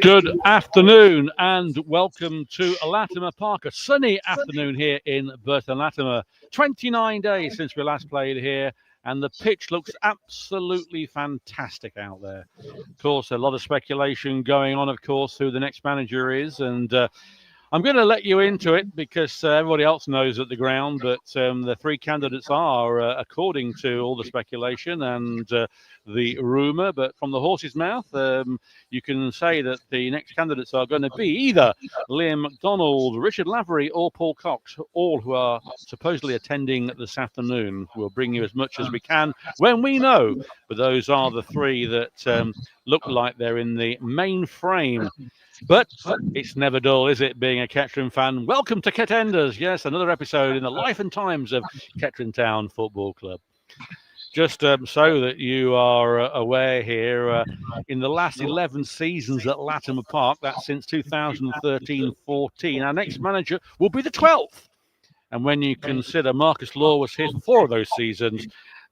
Good afternoon and welcome to Latimer Park. A sunny afternoon here in Burton Latimer. 29 days since we last played here and the pitch looks absolutely fantastic out there. Of course, a lot of speculation going on, of course, who the next manager is, and I'm going to let you into it because everybody else knows at the ground, but the three candidates are, according to all the speculation and the rumour, but from the horse's mouth, you can say that the next candidates are going to be either Liam McDonald, Richard Lavery or Paul Cox, all who are supposedly attending this afternoon. We'll bring you as much as we can when we know, but those are the three that look like they're in the main frame. But it's never dull, is it, being a Kettering fan? Welcome to Kettenders. Yes, another episode in the life and times of Kettering Town Football Club. Just so that you are aware here, in the last 11 seasons at Latimer Park, that's since 2013-14, our next manager will be the 12th. And when you consider Marcus Law was here for 4 of those seasons,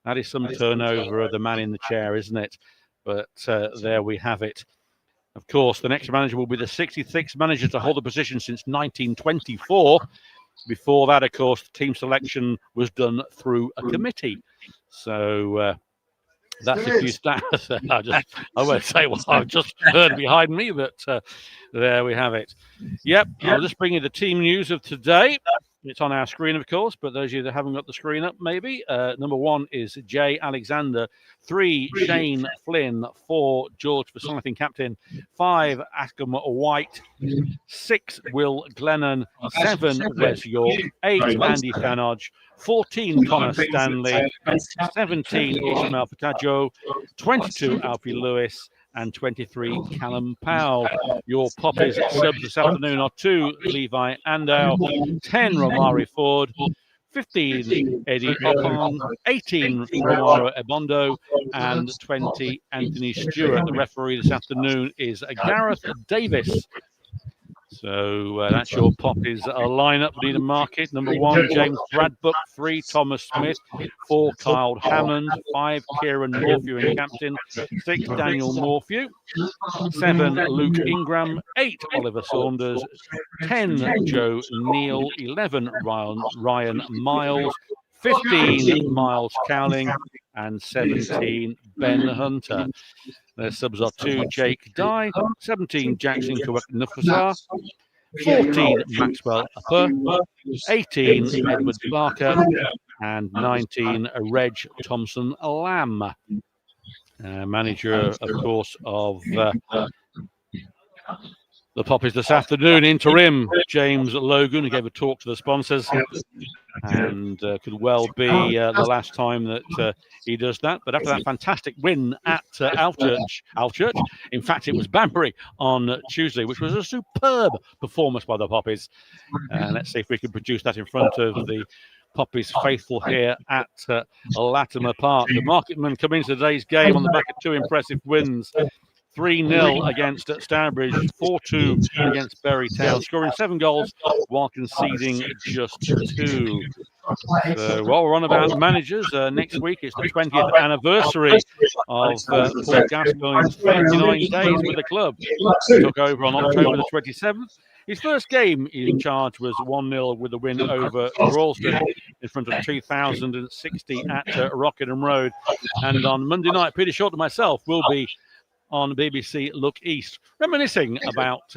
that is some turnover of the man in the chair, isn't it? But there we have it. Of course, the next manager will be the 66th manager to hold the position since 1924. Before that, of course, the team selection was done through a committee. So that's a few stats. I won't say what I've just heard behind me, but there we have it. Yep, I'll just bring you the team news of today. It's on our screen, of course, but those of you that haven't got the screen up, maybe. Number 1 is Jay Alexander. 3, Shane Flynn. 4, George Forsyth, captain. 5, Askham White. 6, Will Glennon. 7, Wes York. 8, Andy Thanodge. 14, Connor Stanley. 17, Ishmael Patajo. 22, Alfie Lewis. And 23, Callum Powell. Your Poppies subs this afternoon are 2, Levi Andow, 10, Romari Ford, 15, Eddie Oppon, 18, Romaro Ebondo, and 20, Anthony Stewart. The referee this afternoon is Gareth Davis. So that's your Poppies lineup. Needham Market. Number 1, James Bradbuck. 3, Thomas Smith. 4, Kyle Hammond. 5, Kieran Morphew in captain. 6, Daniel Morphew. 7, Luke Ingram. 8, Oliver Saunders. 10, Joe Neal. 11, Ryan Miles. 15, Miles Cowling. And 17, Ben Hunter. Their subs are 2, Jake Dye, 17, Jackson Nufusar, 14, Maxwell Upper, 18, Edward Barker, and 19, Reg Thompson Lamb. Manager, of course, of the Poppies this afternoon, interim James Logan, who gave a talk to the sponsors, and could well be the last time that he does that. But after that fantastic win at Alchurch, in fact, it was Banbury on Tuesday, which was a superb performance by the Poppies. Let's see if we can produce that in front of the Poppies faithful here at Latimer Park. The Marketmen come into today's game on the back of 2 impressive wins. 3-0 against Stourbridge, 4-2 against Bury Town, scoring 7 goals while conceding just 2. So while we're on about managers, next week it's the 20th anniversary of Paul Gascoigne's 29 days with the club. He took over on October the 27th. His first game in charge was 1-0 with a win over Ralston in front of 2,060 at Rockingham Road. And on Monday night, Peter Short and myself will be on BBC Look East, reminiscing about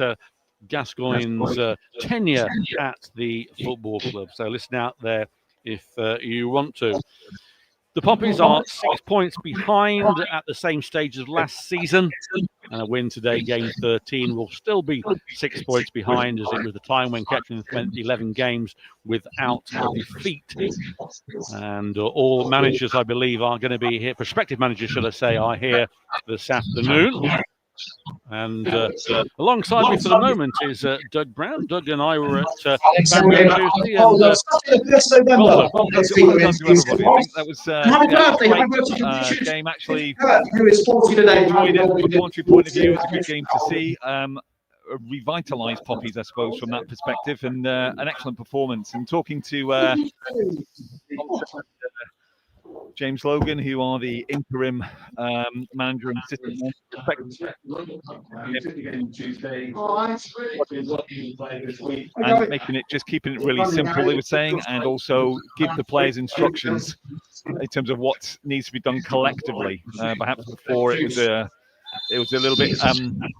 Gascoigne's tenure at the football club. So listen out there if you want to. The Poppies are 6 points behind at the same stage as last season. And a win today, game 13, will still be 6 points behind, as it was the time when Kettering spent 11 games without a defeat. And all managers, I believe, are going to be here. Prospective managers, should I say, are here this afternoon. And alongside me for the moment is Doug Brown. Doug and I were at Banbury on Tuesday. And welcome to everybody. I think that was a great game, actually. Enjoyed it from a commentary point of view. It was a good game to see. Revitalised Poppies, I suppose, from that perspective, and an excellent performance. And talking to James Logan, who are the interim manager and assistant manager, and keeping it really simple, they were saying, and also give the players instructions in terms of what needs to be done collectively. Perhaps before it was a little bit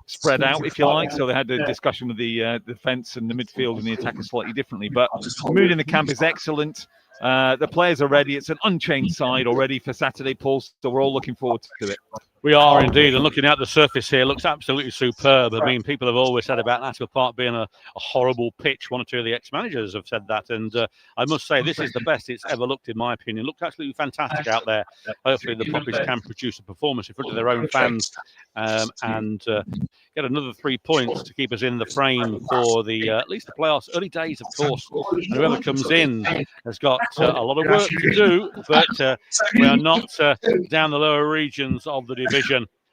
spread out, if you like. So they had a discussion with the defence and the midfield and the attackers slightly differently. But the mood in the camp is excellent. The players are ready. It's an unchanged side already for Saturday, Paul. So we're all looking forward to it. We are indeed, and looking at the surface here, looks absolutely superb. I mean, people have always said about Latimer Park being a horrible pitch. One or two of the ex-managers have said that, and I must say this is the best it's ever looked, in my opinion. Looked absolutely fantastic out there. Hopefully the Poppies can produce a performance in front of their own fans and get another 3 points to keep us in the frame for the at least the playoffs. Early days, of course. And whoever comes in has got a lot of work to do, but we are not down the lower regions of the division.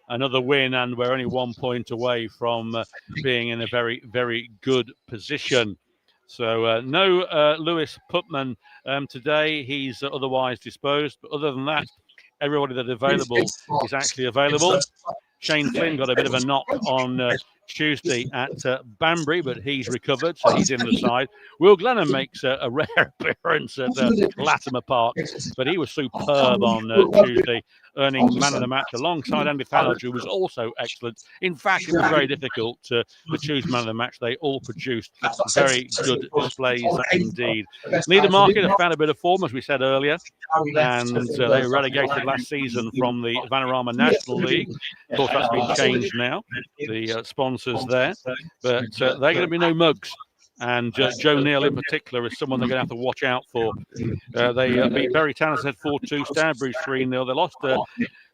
Another win, and we're only 1 point away from being in a very, very good position. So no Lewis Putman today. He's otherwise disposed. But other than that, everybody that's available is actually available. Shane Flynn got a bit of a knock on Tuesday at Banbury, but he's recovered, so he's in the side. Will Glennon makes a rare appearance at Latimer Park, but he was superb on Tuesday, earning man of the match alongside Andy Fallage, who was also excellent. In fact, it was very difficult to choose man of the match. They all produced very good displays indeed. Needham Market have found a bit of form, as we said earlier, and they were relegated last season from the Vanarama National League. Of course, that's been changed now, the sponsors there, but they're going to be no mugs. And Joe Neal in particular is someone they're going to have to watch out for. They beat Bury Town, as I said, 4-2, Stanbridge 3-0. They lost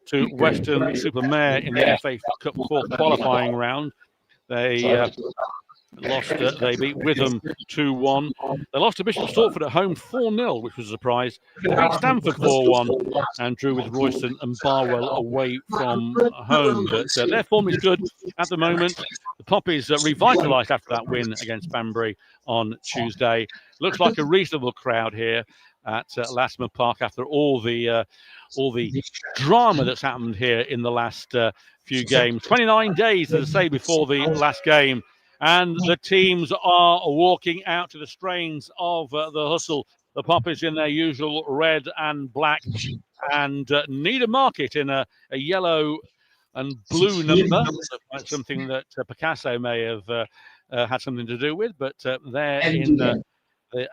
to Western Supermare in the FA Cup fourth qualifying round. They they beat Witham 2-1. They lost to Bishop Stortford at home 4-0, which was a surprise. They beat Stamford 4-1 and drew with Royston and Barwell away from home. But their form is good at the moment. The Poppies revitalised after that win against Banbury on Tuesday. Looks like a reasonable crowd here at Latimer Park after all the drama that's happened here in the last few games. 29 days, as I say, before the last game. And the teams are walking out to the strains of the hustle. The Poppies in their usual red and black, and Needham Market in a yellow and blue number. Something that Picasso may have had something to do with, but they're in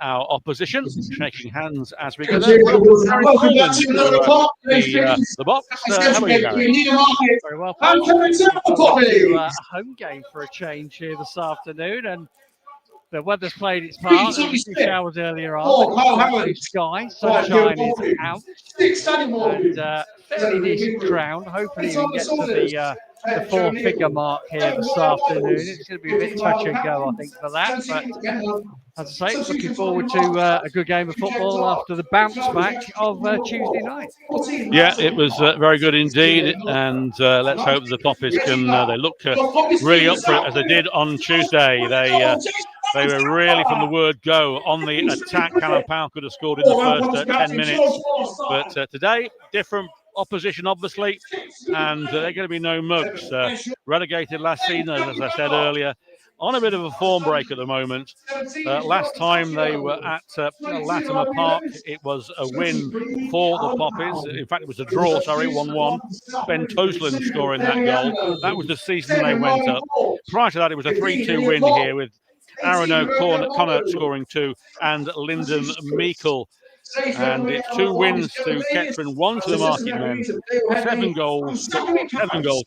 our opposition, shaking hands as we go there. Welcome back to the box. How are you, Gary? Very well. A home game for a change here this afternoon, and the weather's played its part. There were 2 showers earlier on. Sky, sunshine is out, and fairly decent crowd. Hopefully we can get to the 4-figure mark here this afternoon. It's going to be a bit touch and go, I think, for that. But as I say, looking forward to a good game of football after the bounce back of Tuesday night. Yeah, it was very good indeed, and let's hope the Poppies can. They look really up for it as they did on Tuesday. They were really, from the word go, on the attack. Callum Powell could have scored in the first 10 minutes, but today different opposition, obviously, and they're going to be no mugs. Relegated last season, as I said earlier, on a bit of a form break at the moment. Last time they were at Latimer Park, it was a win for the Poppies. In fact, it was a draw, 1-1. Ben Toslin scoring that goal. That was the season they went up. Prior to that, it was a 3-2 win here with Aaron O'Connor scoring 2 and Lyndon Meikle. And it's 2 wins to Kettering, 1 to the Market Men, 7 goals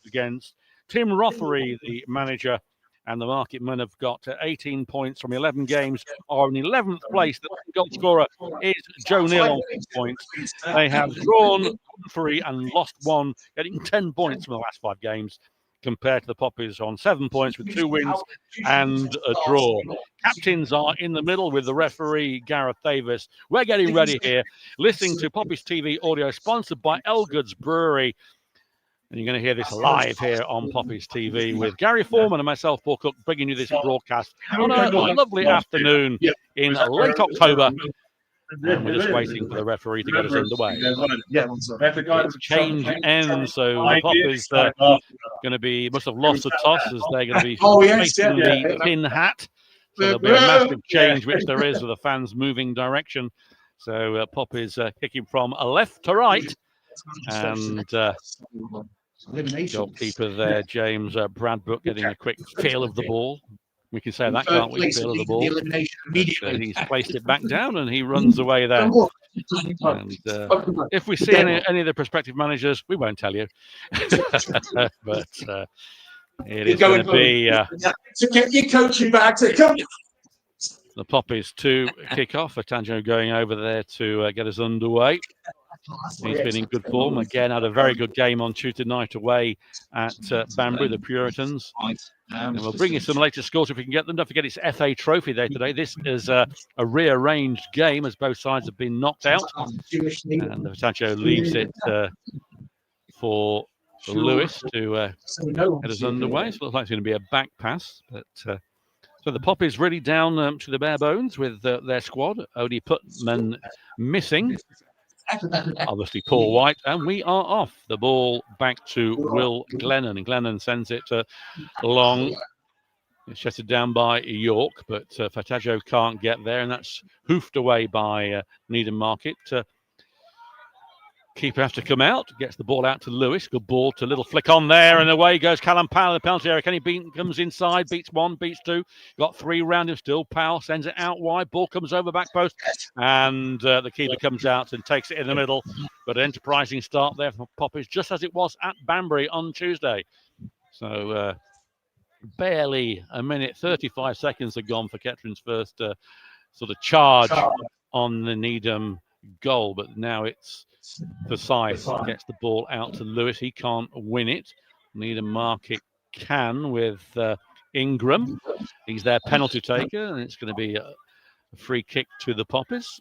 against. Tim Rothery, the manager, and the Market Men have got 18 points from 11 games, are in 11th place. The goal scorer is Joe Neal on 6 points. They have drawn 3 and lost 1, getting 10 points from the last 5 games. compared to the Poppies on 7 points with 2 wins and a draw. Captains are in the middle with the referee, Gareth Davis. We're getting ready here, listening to Poppies TV audio, sponsored by Elgood's Brewery. And you're going to hear this live here on Poppies TV with Gary Foreman and myself, Paul Cook, bringing you this broadcast on a lovely afternoon in late October. And we're just waiting for the referee to get us underway. Change ends, so the Poppies going to be, must have lost the toss as they're going to be facing the pin hat. So there'll be a massive change, which there is, with the fans moving direction. So Poppies kicking from left to right. And goalkeeper there, James Bradbrook, getting a quick feel of the ball. We can say that, can't we? Feel of the ball. He's placed it back down and he runs away there. And if we see any of the prospective managers, we won't tell you. But it is going to be to get your coaching back to come. The Poppies to kick off. Fataggio going over there to get us underway. He's been in good form. Again, had a very good game on Tuesday night away at Banbury, the Puritans. And we'll bring you some latest scores if we can get them. Don't forget it's FA Trophy Day today. This is a rearranged game as both sides have been knocked out. And Fataggio leaves it for Lewis to get us underway. So it looks like it's going to be a back pass. But so the Poppies really down to the bare bones with their squad. Odie Putman missing. Obviously Paul White, and we are off. The ball back to Will Glennon, and Glennon sends it long. It's shutted down by York, but Fataggio can't get there, and that's hoofed away by Needham Market. Keeper has to come out, gets the ball out to Lewis. Good ball to little flick on there, and away goes Callum Powell in the penalty area. Kenny Beaton comes inside, beats one, beats two. Got three round him still. Powell sends it out wide. Ball comes over back post, and the keeper comes out and takes it in the middle. But an enterprising start there for Poppies, just as it was at Banbury on Tuesday. So barely a minute, 35 seconds have gone for Ketterin's first sort of charge on the Needham goal, but now it's Forsyth gets the ball out to Lewis. He can't win it. Needham Market can with Ingram. He's their penalty taker, and it's going to be a free kick to the Poppies.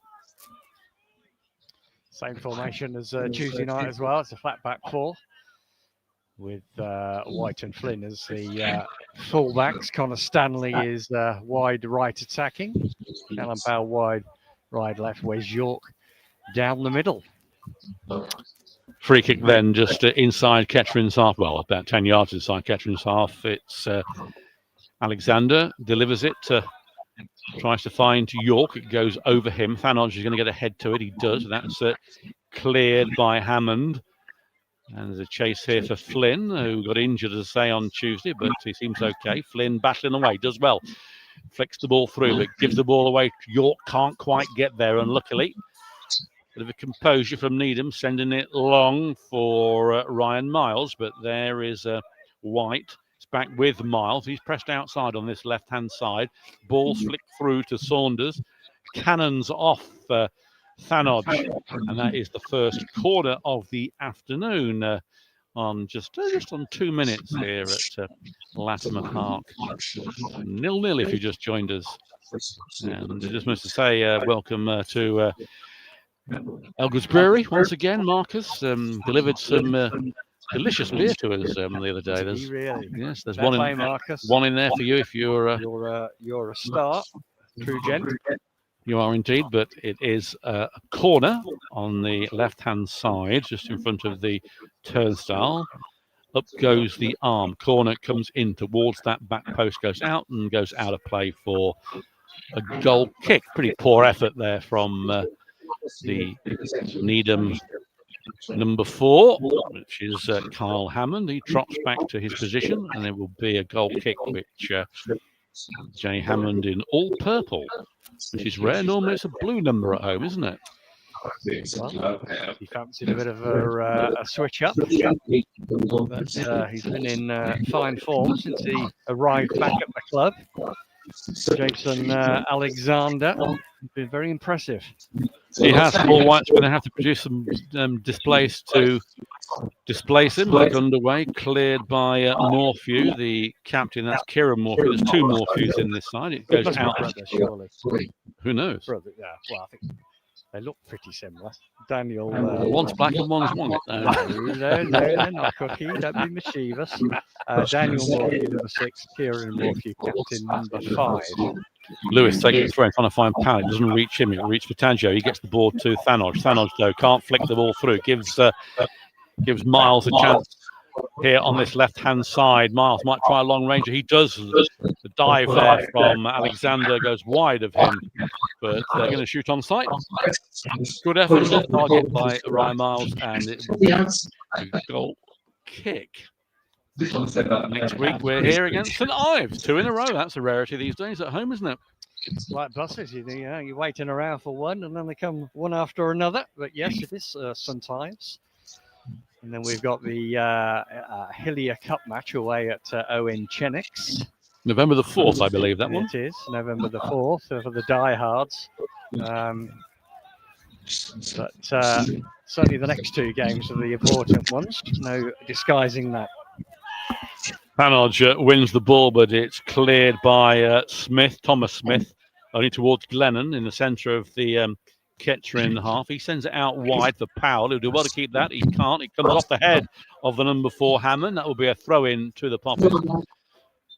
Same formation as Tuesday night as well. It's a flat back four with White and Flynn as the fullbacks. Connor Stanley is wide right attacking. Callum Powell wide right left. Wes York down the middle. Free kick then just inside Ketterin's half, well, about 10 yards inside Ketterin's half. It's Alexander delivers it, tries to find York. It goes over him. Thanodge is going to get a head to it. He does. That's cleared by Hammond. And there's a chase here for Flynn, who got injured, as I say, on Tuesday, but he seems okay. Flynn battling away, does well. Flicks the ball through, but gives the ball away. York can't quite get there, unluckily. Bit of a composure from Needham, sending it long for Ryan Miles, but there is White. It's back with Miles. He's pressed outside on this left-hand side. Ball's flicked through to Saunders. Cannons off Thanodge, and that is the first corner of the afternoon on just on 2 minutes here at Latimer Park. 0-0 if you just joined us. And I just must say welcome to Elgood's Brewery once again. Marcus delivered some delicious beer to us the other day. There's yes, there's one in there for you if you're a start, true gent. You are indeed, but it is a corner on the left-hand side, just in front of the turnstile. Up goes the arm. Corner comes in towards that back post, goes out and goes out of play for a goal kick. Pretty poor effort there from the Needham number 4, which is Kyle Hammond. He trots back to his position, and it will be a goal kick, which Jay Hammond in all purple, which is rare. Normally it's a blue number at home, isn't it? Well, he fancied a bit of a switch up, but he's been in fine form since he arrived back at the club. Jason Alexander has been very impressive. He has. Paul White's going to have to produce some displays to displace him, look underway, cleared by Morphew, the captain. That's Kieran Morphew. There's two Morphews in this side. It goes out. Brother, surely. Who knows? Brother, yeah. Well, I think they look pretty similar. Daniel. One's black and one's white. No, they're not, Cookie. Don't be mischievous. Daniel Morphew, number 6. Kieran Morphew, captain, number 5. Lewis taking the throw and trying to find Powell. It doesn't reach him. It reaches Fatangio. He gets the ball to Thanos. Thanos, though, can't flick the ball through. Gives Miles a chance here on this left-hand side. Miles might try a long ranger. He does. The dive there from Alexander goes wide of him, but they're going to shoot on sight. Good effort, target by Ryan Miles, and it will be a goal kick. Next week we're here against St Ives, 2 in a row. That's a rarity these days at home, isn't it? Like buses, you're waiting around for one, and then they come one after another. But yes, it is St Ives. And then we've got the Hillier Cup match away at Owen Chenix. November the 4th, I believe that one. It is November the 4th for the diehards. But certainly the next 2 games are the important ones. No disguising that. Panodge wins the ball, but it's cleared by Thomas Smith, only towards Glennon in the centre of the Kettering half. He sends it out wide for Powell. He'll do well to keep that. He can't. It comes off the head of the number 4 Hammond. That will be a throw-in to the Poppies.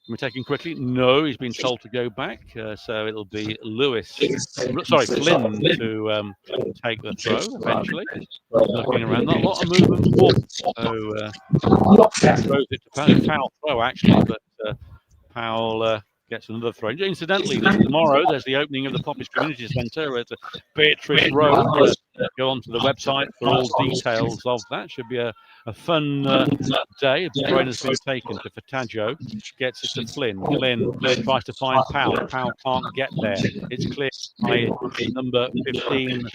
We're taking quickly. No, he's been told to go back. So it'll be Flynn to take the throw eventually. Looking around. Not a lot of movement. Throws it to Powell. Foul throw, actually, but Powell gets another throw. Incidentally, tomorrow there's the opening of the Poppies Community Centre at Beatrice Road. Go onto the website for all details of that. Should be a fun day. The throw has been taken to Fatangio. Gets it to Flynn. Flynn tries to find Powell. Powell can't get there. It's clear by number 15,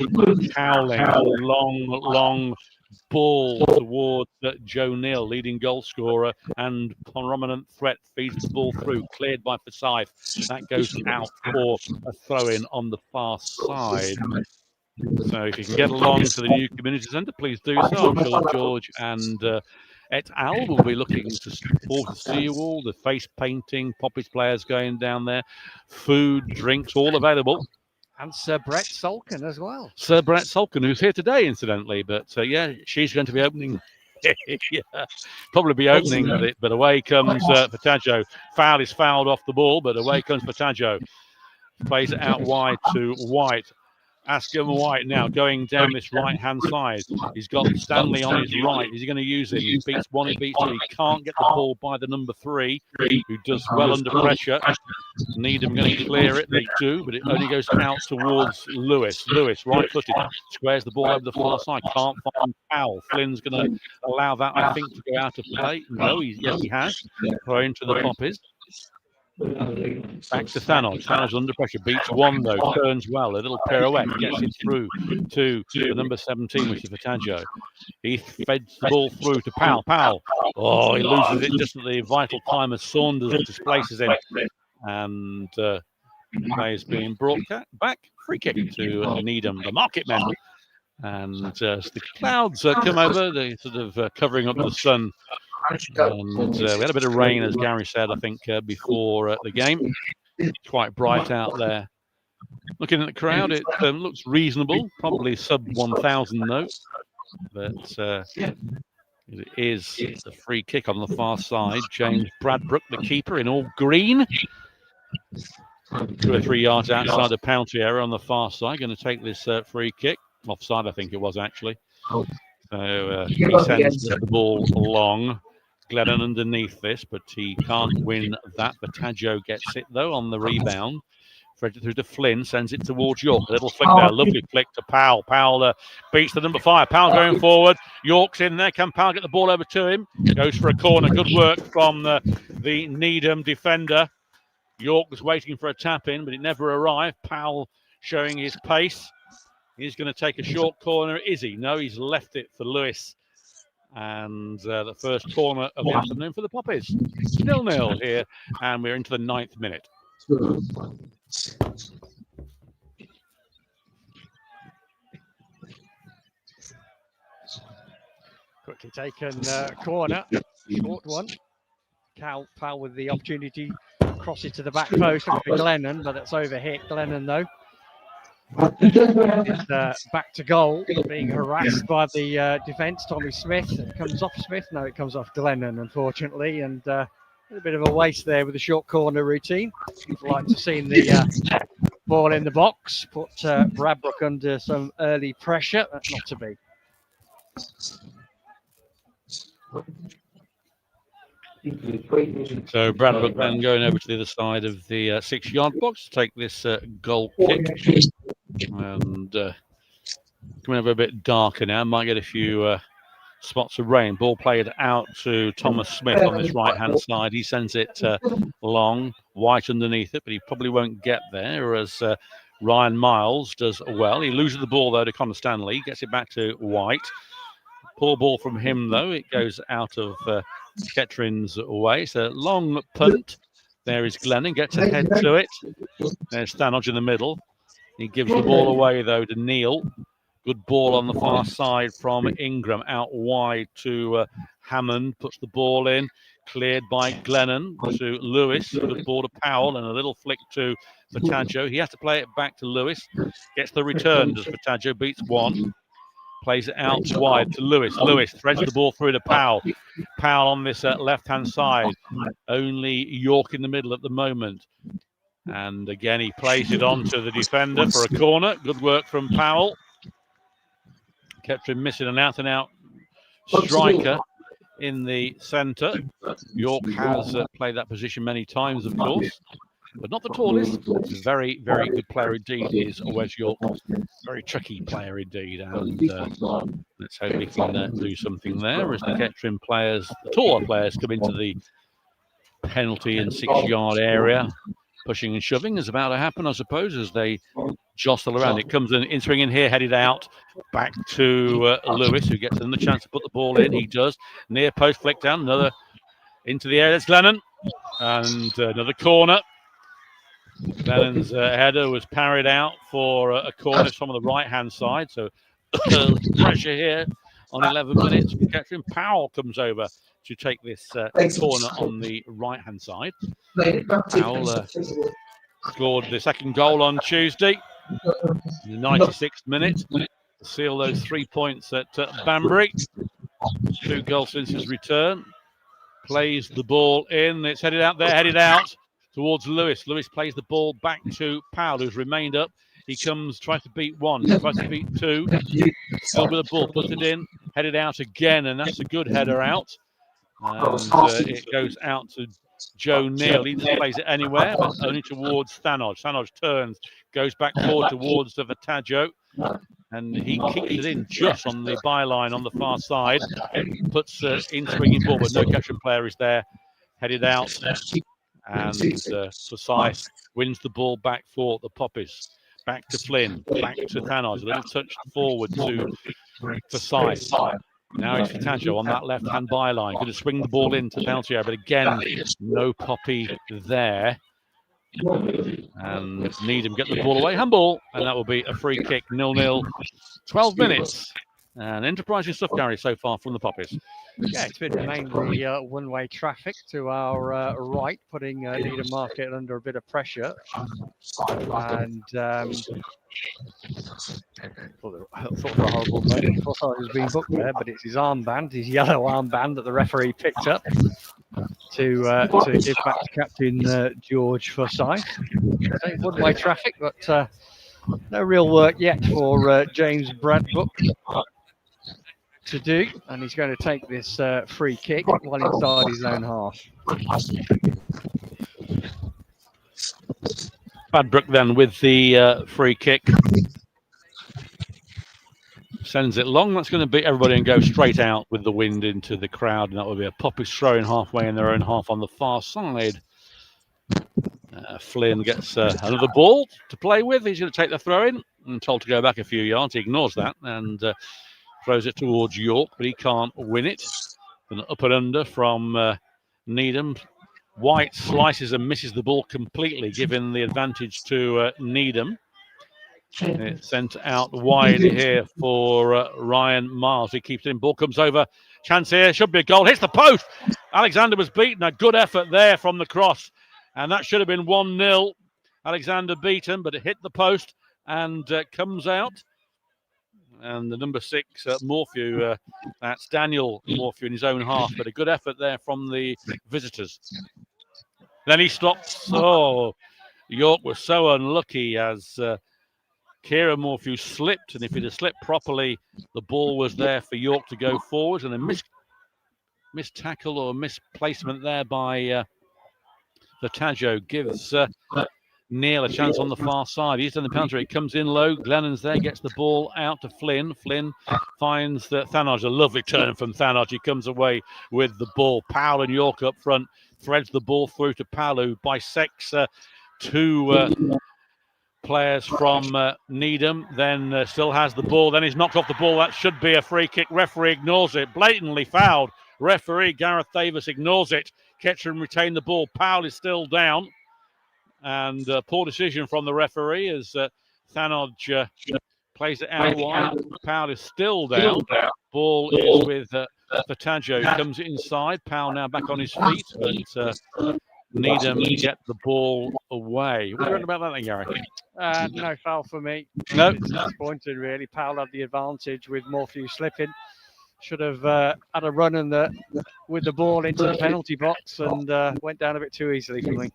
Cowling. Long ball towards Joe Neal, leading goal scorer and prominent threat, feeds the ball through, cleared by Forsyth. That goes out for a throw-in on the far side. So if you can get along to the new community centre, please do so. I'm sure George and et al. Will be looking to support to see you all. The face painting, Poppies players going down there, food, drinks, all available. And Sir Brett Solkin as well. Sir Brett Solkin, who's here today, incidentally. But yeah, she's going to be opening. Yeah, probably be opening with it. But away comes Fatangio. Foul is fouled off the ball, but away comes Fatangio. Plays it out wide to White. Askham White now going down this right-hand side. He's got Stanley on his right. Is he going to use him? He beats one, he beats two. He can't get the ball by the number 3, who does well under pressure. Needham going to clear it. They do, but it only goes out towards Lewis. Lewis, right-footed, squares the ball over the far side. Can't find Powell. Flynn's going to allow that, I think, to go out of play. No, yes, he has. Throw into the Poppies. Back to Thanos. Thanos under pressure. Beats one, though. Turns well. A little pirouette. Gets it through to the number 17, which is Fatangio. He feds the ball through to Powell. Powell. Oh, he loses it just at the vital time as Saunders displaces him. And play is being brought back. Free kick to Needham, the market men. And the clouds come over. They're sort of covering up the sun. And we had a bit of rain, as Gary said, I think, before the game. It's quite bright out there. Looking at the crowd, it looks reasonable, probably sub 1,000 though. But it is a free kick on the far side. James Bradbrook, the keeper, in all green. 2 or 3 yards outside the penalty area on the far side. Going to take this free kick. Offside, I think it was, actually. So he sends the ball along. Glennon underneath this, but he can't win that. Fatangio gets it, though, on the rebound. Threads it through to Flynn, sends it towards York. A little flick there, lovely flick to Powell. Powell beats the number 5. Powell going forward. York's in there. Can Powell get the ball over to him? Goes for a corner. Good work from the Needham defender. York was waiting for a tap in, but it never arrived. Powell showing his pace. He's going to take a short corner. Is he? No, he's left it for Lewis. And the first corner of the afternoon for the Poppies. 0-0 here, and we're into the 9th minute. Quickly taken corner, short one. Powell with the opportunity, crosses to the back post. Glennon, but that's overhit. Glennon, though, is back to goal, being harassed by the defence. Tommy Smith. It comes off Smith. No, it comes off Glennon, unfortunately. And a bit of a waste there with the short corner routine. I'd like to see the ball in the box, put Bradbrook under some early pressure. That's not to be. So Bradbrook then going over to the other side of the 6-yard box to take this goal kick. And coming over a bit darker now, might get a few spots of rain. Ball played out to Thomas Smith on this right-hand side. He sends it long, White underneath it, but he probably won't get there, as Ryan Miles does well. He loses the ball, though, to Connor Stanley. Gets it back to White. Poor ball from him, though. It goes out of Ketterin's way. It's a long punt. There is Glennon. Gets ahead to it. There's Stanodge in the middle. He gives the ball away, though, to Neal. Good ball on the far side from Ingram. Out wide to Hammond. Puts the ball in. Cleared by Glennon to Lewis. Good ball to Powell and a little flick to Fataggio. He has to play it back to Lewis. Gets the return. Does Fataggio. Beats one. Plays it out wide to Lewis. Lewis threads the ball through to Powell. Powell on this left-hand side. Only York in the middle at the moment. And again, he plays it on to the defender for a corner. Good work from Powell. Kettering missing an out-and-out striker in the centre. York has played that position many times, of course, but not the tallest. Very, very good player indeed is Wes York. Very tricky player indeed. And let's hope he can do something there as the Kettering players, the taller players, come into the penalty and 6-yard area. Pushing and shoving is about to happen, I suppose, as they jostle around. It comes in swing in here, headed out, back to Lewis, who gets another chance to put the ball in. He does. Near post, flick down, another into the air. That's Glennon. And another corner. Glennon's header was parried out for a corner from the right-hand side. So pressure here on 11 minutes. Kettering. Powell comes over to take this corner on the right-hand side. Powell scored the second goal on Tuesday in the 96th minute to seal those 3 points at Banbury. 2 goals since his return. Plays the ball in. It's headed out there, headed out towards Lewis. Lewis plays the ball back to Powell, who's remained up. He comes, tries to beat one, tries to beat two. Still with the ball, puts it in, headed out again, and that's a good header out. And it goes out to Joe Neal. He just plays it anywhere, but only towards Stanodge. Stanodge turns, goes back forward towards the Fataggio, and he kicks it in just on the byline on the far side. Puts in swinging ball, but no Kettering player is there. Headed out, and Forsyth wins the ball back for the Poppies. Back to Flynn, back to Stanodge. A little touch forward to Forsyth. Now it's Fataggio on that left-hand byline. Going to swing the ball into the penalty area, but again, no Poppy there. And Needham get the ball away. Handball, and that will be a free kick, 0-0. 12 minutes. And enterprising stuff, Gary, so far from the Poppies. Yeah, it's been mainly one-way traffic to our right, putting Needham Market under a bit of pressure. And I thought for a horrible moment. I thought he was being booked there, but it's his armband, his yellow armband that the referee picked up to give back to Captain George Forsyth. One-way traffic, but no real work yet for James Bradbrook to do, and he's going to take this free kick while inside his own half. Bradbrook then with the free kick. Sends it long. That's going to beat everybody and go straight out with the wind into the crowd, and that will be a Poppies throw in halfway in their own half on the far side. Flynn gets another ball to play with. He's going to take the throw in and told to go back a few yards. He ignores that and throws it towards York, but he can't win it. An up and under from Needham. White slices and misses the ball completely, giving the advantage to Needham. It's sent out wide here for Ryan Miles. He keeps it in. Ball comes over. Chance here. Should be a goal. Hits the post. Alexander was beaten. A good effort there from the cross. And that should have been 1-0. Alexander beaten, but it hit the post and comes out. And the number 6, Morphew, that's Daniel Morphew in his own half, but a good effort there from the visitors. Then he stops. Oh, York was so unlucky as Kieran Morphew slipped, and if he'd have slipped properly, the ball was there for York to go forward, and a missed tackle or misplacement there by Vataggio gives Neil a chance on the far side. He's done the penalty. It comes in low. Glennon's there, gets the ball out to Flynn. Flynn finds Thanodge. A lovely turn from Thanodge. He comes away with the ball. Powell and York up front. Threads the ball through to Powell, who bisects two players from Needham. Then still has the ball. Then he's knocked off the ball. That should be a free kick. Referee ignores it. Blatantly fouled. Referee Gareth Davis ignores it. Kettering retain the ball. Powell is still down. And poor decision from the referee as Thanodge plays it out wide. Powell is still down. Ball is with Vataggio. Comes inside. Powell now back on his feet, but Needham get the ball away. What do you reckon about that then, Gary? No foul for me. No. It's disappointing, really. Powell had the advantage with Morphew slipping. Should have had a run with the ball into the penalty box and went down a bit too easily for me.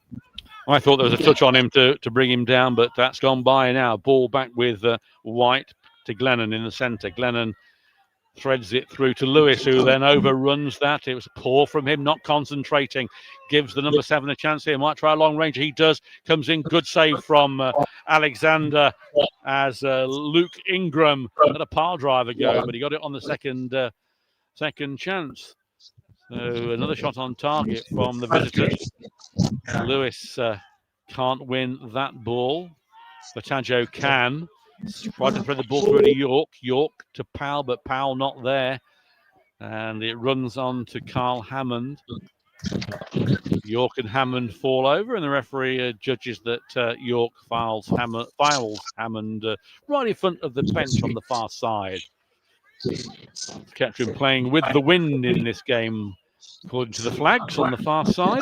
I thought there was a touch on him to bring him down, but that's gone by now. Ball back with White to Glennon in the centre. Glennon threads it through to Lewis, who then overruns that. It was poor from him, not concentrating. Gives the number 7 a chance here. Might try a long range. He does. Comes in. Good save from Alexander as Luke Ingram let a pile driver go, but he got it on the second chance. So another shot on target from the visitors. Lewis can't win that ball. Vataggio can. Tried to thread the ball through to York. York to Powell, but Powell not there. And it runs on to Carl Hammond. York and Hammond fall over, and the referee judges that York files Hammond right in front of the bench on the far side. Kettering playing with the wind in this game, according to the flags on the far side.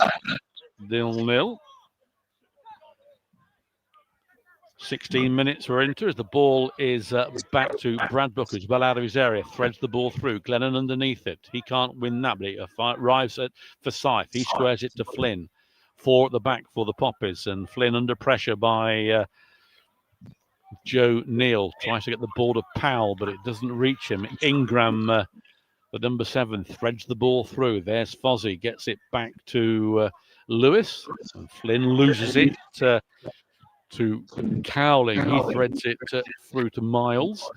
0-0. 16 minutes we're into as the ball is back to Brad Booker, who's well out of his area, threads the ball through. Glennon underneath it. He can't win that, but it arrives at Forsyth. He squares it to Flynn. 4 at the back for the Poppies, and Flynn under pressure by Joe Neal. Tries to get the ball to Powell, but it doesn't reach him. Ingram, the number 7, threads the ball through. There's Fozzie, gets it back to Lewis, and Flynn loses it to Cowling. He threads it through to Miles.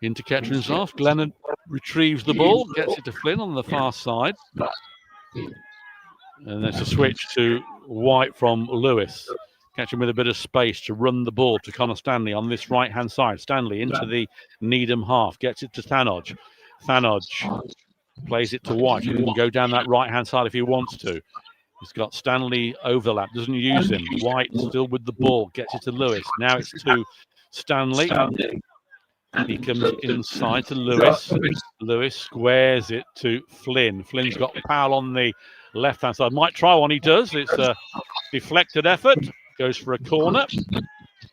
Into Kettering's half. Glennon retrieves the ball, gets it to Flynn on the far side. And there's a switch to White from Lewis. Catching with a bit of space to run the ball to Connor Stanley on this right-hand side. Stanley into the Needham half. Gets it to Thanodge. Thanodge plays it to White. He can go down that right-hand side if he wants to. He's got Stanley overlap. Doesn't use him. White still with the ball. Gets it to Lewis. Now it's to Stanley. He comes inside to Lewis. Lewis squares it to Flynn. Flynn's got Powell on the left-hand side. Might try one. He does. It's a deflected effort. Goes for a corner.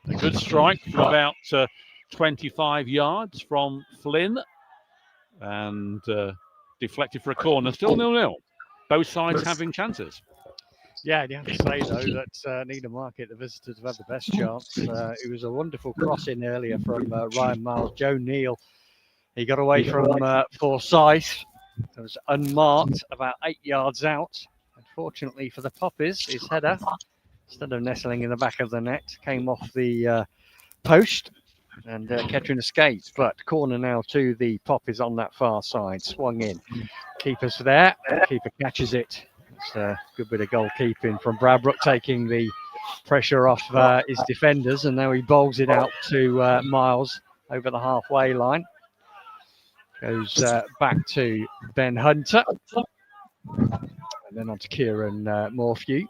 A good strike from about 25 yards from Flynn. And deflected for a corner. Still 0-0. Both sides having chances. Yeah, you have to say, though, that Needham Market, the visitors have had the best chance. It was a wonderful crossing earlier from Ryan Miles. Joe Neal, he got away from Forsyth. It was unmarked, about 8 yards out. Unfortunately for the Poppies, his header, instead of nestling in the back of the net, came off the post, and Kettering escaped. But corner now to the Poppies on that far side, swung in. Keeper's there, keeper catches it. It's a good bit of goalkeeping from Bradbrook, taking the pressure off his defenders, and now he bowls it out to Miles over the halfway line. Goes back to Ben Hunter, and then on to Kieran Morphew.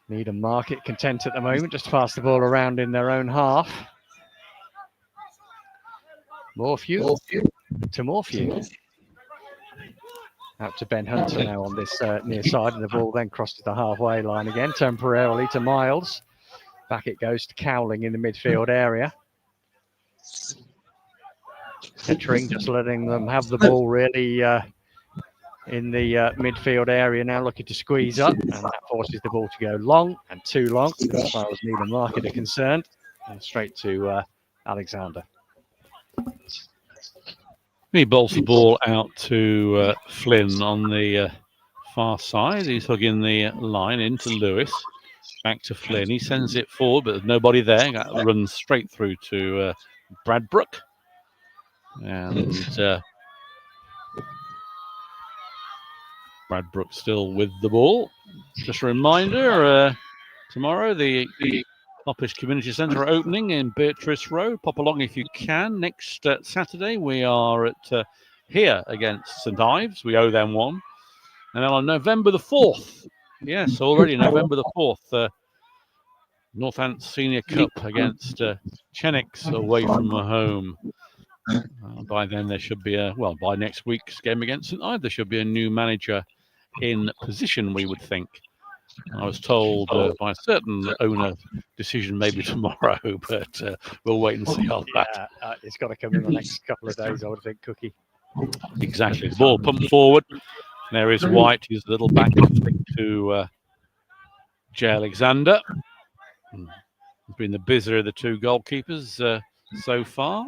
Needham Market content at the moment, just pass the ball around in their own half. Morphew to Morphew. Out to Ben Hunter now on this near side, and the ball then crosses the halfway line again, temporarily to Miles. Back it goes to Cowling in the midfield area. Kettering just letting them have the ball really in the midfield area now, looking to squeeze up, and that forces the ball to go long and too long as far as Needham Market are concerned, and straight to Alexander. He bowls the ball out to Flynn on the far side. He's hugging the line into Lewis. Back to Flynn. He sends it forward, but there's nobody there. That runs straight through to Bradbrook. And Bradbrook still with the ball. Just a reminder, tomorrow the Poppies Community Centre are opening in Beatrice Road. Pop along if you can. Next Saturday we are at here against St Ives. We owe them one. And then on November the 4th, yes, already November the 4th, Northants Senior Cup against Chenix away from home. By then there should be by next week's game against St Ives, there should be a new manager in position, we would think. I was told by a certain owner decision maybe tomorrow, but we'll wait and see on that. It's got to come in the next couple of days, I would think, Cookie. Exactly. The ball pumped forward. There is White. He's a little back to J. Alexander. He's been the busier of the two goalkeepers so far.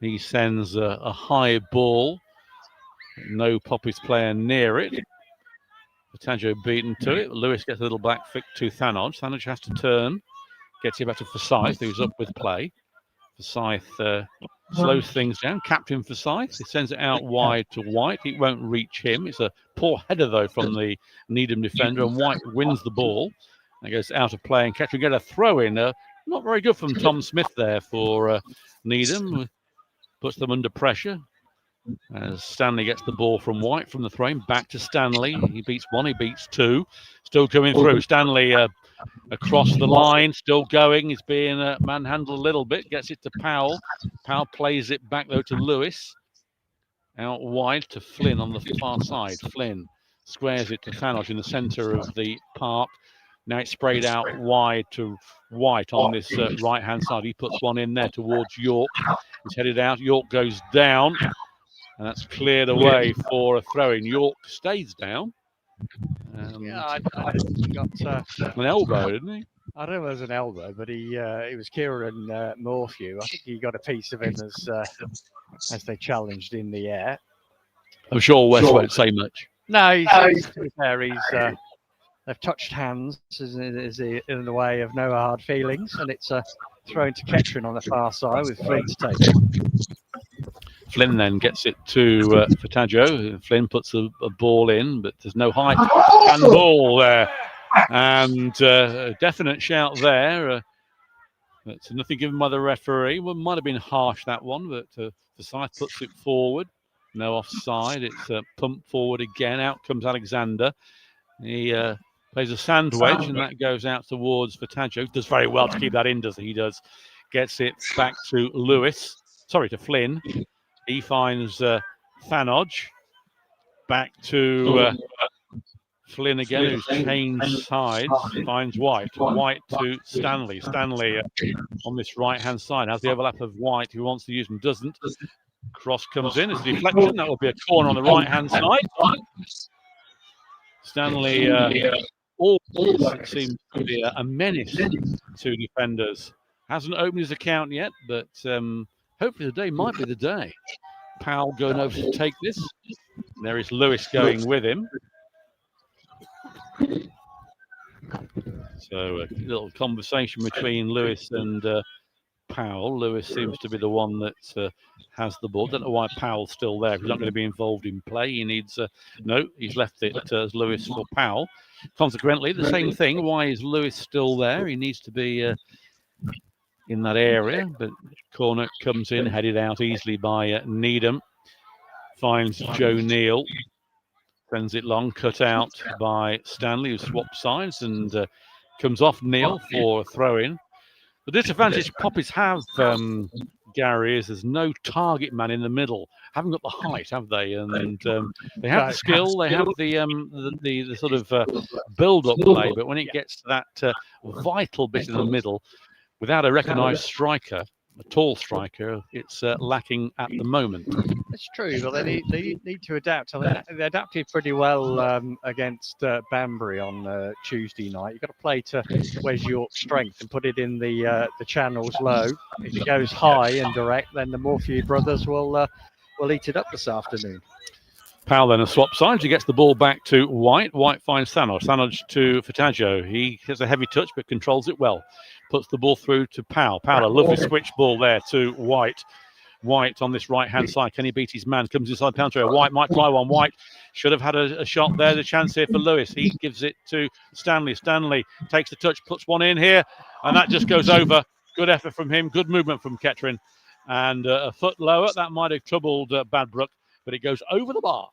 He sends a high ball. No Poppies player near it. Potaggio beaten to it. Lewis gets a little back flick to Thanodge. Thanodge has to turn. Gets it back to Forsyth, who's up with play. Forsyth slows things down. Captain Forsyth. He sends it out wide to White. It won't reach him. It's a poor header, though, from the Needham defender. And White wins the ball. It goes out of play. And Kettering get a throw in. Not very good from Tom Smith there for Needham. Puts them under pressure. As Stanley gets the ball from White from the throw-in, back to Stanley. He beats one, he beats two. Still coming through. Stanley across the line, still going. He's being manhandled a little bit. Gets it to Powell. Powell plays it back, though, to Lewis. Out wide to Flynn on the far side. Flynn squares it to Thanodge in the centre of the park. Now it's sprayed out wide to White on this right-hand side. He puts one in there towards York. He's headed out. York goes down. And that's cleared away for a throw-in. York stays down. I think he got an elbow, didn't he? I don't know if it was an elbow, but it was Kieran Morphew. I think he got a piece of him as they challenged in the air. I'm sure West won't say much. No, he's fair. They've touched hands in the way of no hard feelings, and it's thrown to Kettering on the far side with Flynn to take it. Flynn then gets it to Potaggio. Flynn puts a ball in, but there's no high and ball there. And a definite shout there. That's nothing given by the referee. Well, might have been harsh, that one, but Forsyth puts it forward. No offside. It's pumped forward again. Out comes Alexander. He plays a sand wedge, and that goes out towards Potaggio. Does very well to keep that in, he does. Gets it back to Lewis. Sorry, to Flynn. He finds Thanodge. Back to Flynn again, who's changed sides. Finds White. White to Stanley. Stanley on this right-hand side has the overlap of White, who wants to use and doesn't. Cross comes in. It's a deflection. That will be a corner on the right-hand side. Stanley always seems to be a menace to defenders. Hasn't opened his account yet, but hopefully today might be the day. Powell going over to take this. There is Lewis going with him. So a little conversation between Lewis and Powell. Lewis seems to be the one that has the ball. Don't know why Powell's still there. He's not going to be involved in play. He needs no. He's left it as Lewis for Powell. Consequently, the same thing. Why is Lewis still there? He needs to be in that area, but corner comes in, headed out easily by Needham. Finds Joe Neal. Sends it long, cut out by Stanley, who swaps sides and comes off Neil for a throw-in. The disadvantage Poppies have, Gary, is there's no target man in the middle. Haven't got the height, have they? And they have the skill, they have the sort of build-up play, but when it gets to that vital bit in the middle, without a recognised striker, a tall striker, it's lacking at the moment. It's true, but they need to adapt. I mean, they adapted pretty well against Banbury on Tuesday night. You've got to play to Wes York's strength and put it in the channels low. If it goes high and direct, then the Morphew brothers will eat it up this afternoon. Powell then a swap sides. He gets the ball back to White. White finds Sanoj. Sanoj to Fataggio. He has a heavy touch but controls it well. Puts the ball through to Powell. Powell, a lovely switch ball there to White. White on this right-hand side. Can he beat his man? Comes inside penalty area. White might fly one. White should have had a shot there. The chance here for Lewis. He gives it to Stanley. Stanley takes the touch, puts one in here, and that just goes over. Good effort from him. Good movement from Kettering. And a foot lower. That might have troubled Badbrook, but it goes over the bar.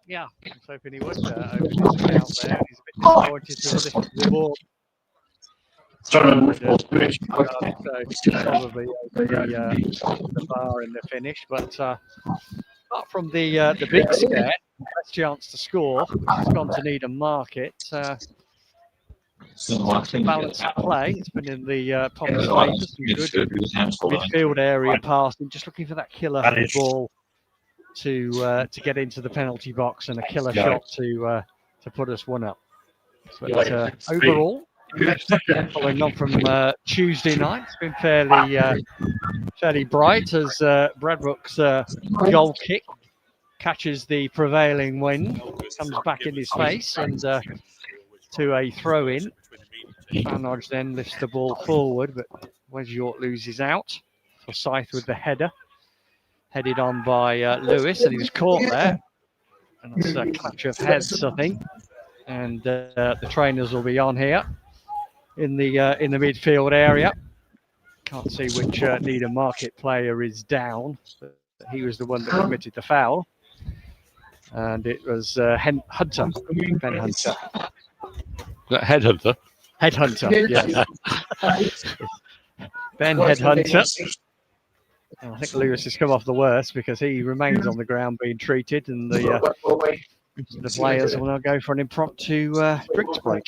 Yeah, I was hoping he would open his account there. He's a bit disappointed to lift the ball. Probably over the bar in the finish, but apart from the big scare, best chance to score, it's gone to Needham Market. Balanced play. It's been in the Poppies' favour. Some good midfield area passing, just looking for that killer ball to get into the penalty box and a killer shot to put us one up. But overall, following on from Tuesday night, it's been fairly bright as Bradbrook's goal kick catches the prevailing wind, comes back in his face, and to a throw-in. Fanodge then lifts the ball forward, but Wes York loses out. Forsyth with the header. Headed on by Lewis, and he was caught there. And that's a clutch of heads, I think. And the trainers will be on here in the midfield area. Can't see which Needham Market player is down. But he was the one that committed the foul. And it was Hunter, Ben Hunter. That Headhunter? Headhunter, yes. Ben Headhunter. I think Lewis has come off the worst because he remains on the ground being treated, and the players will now go for an impromptu drinks break.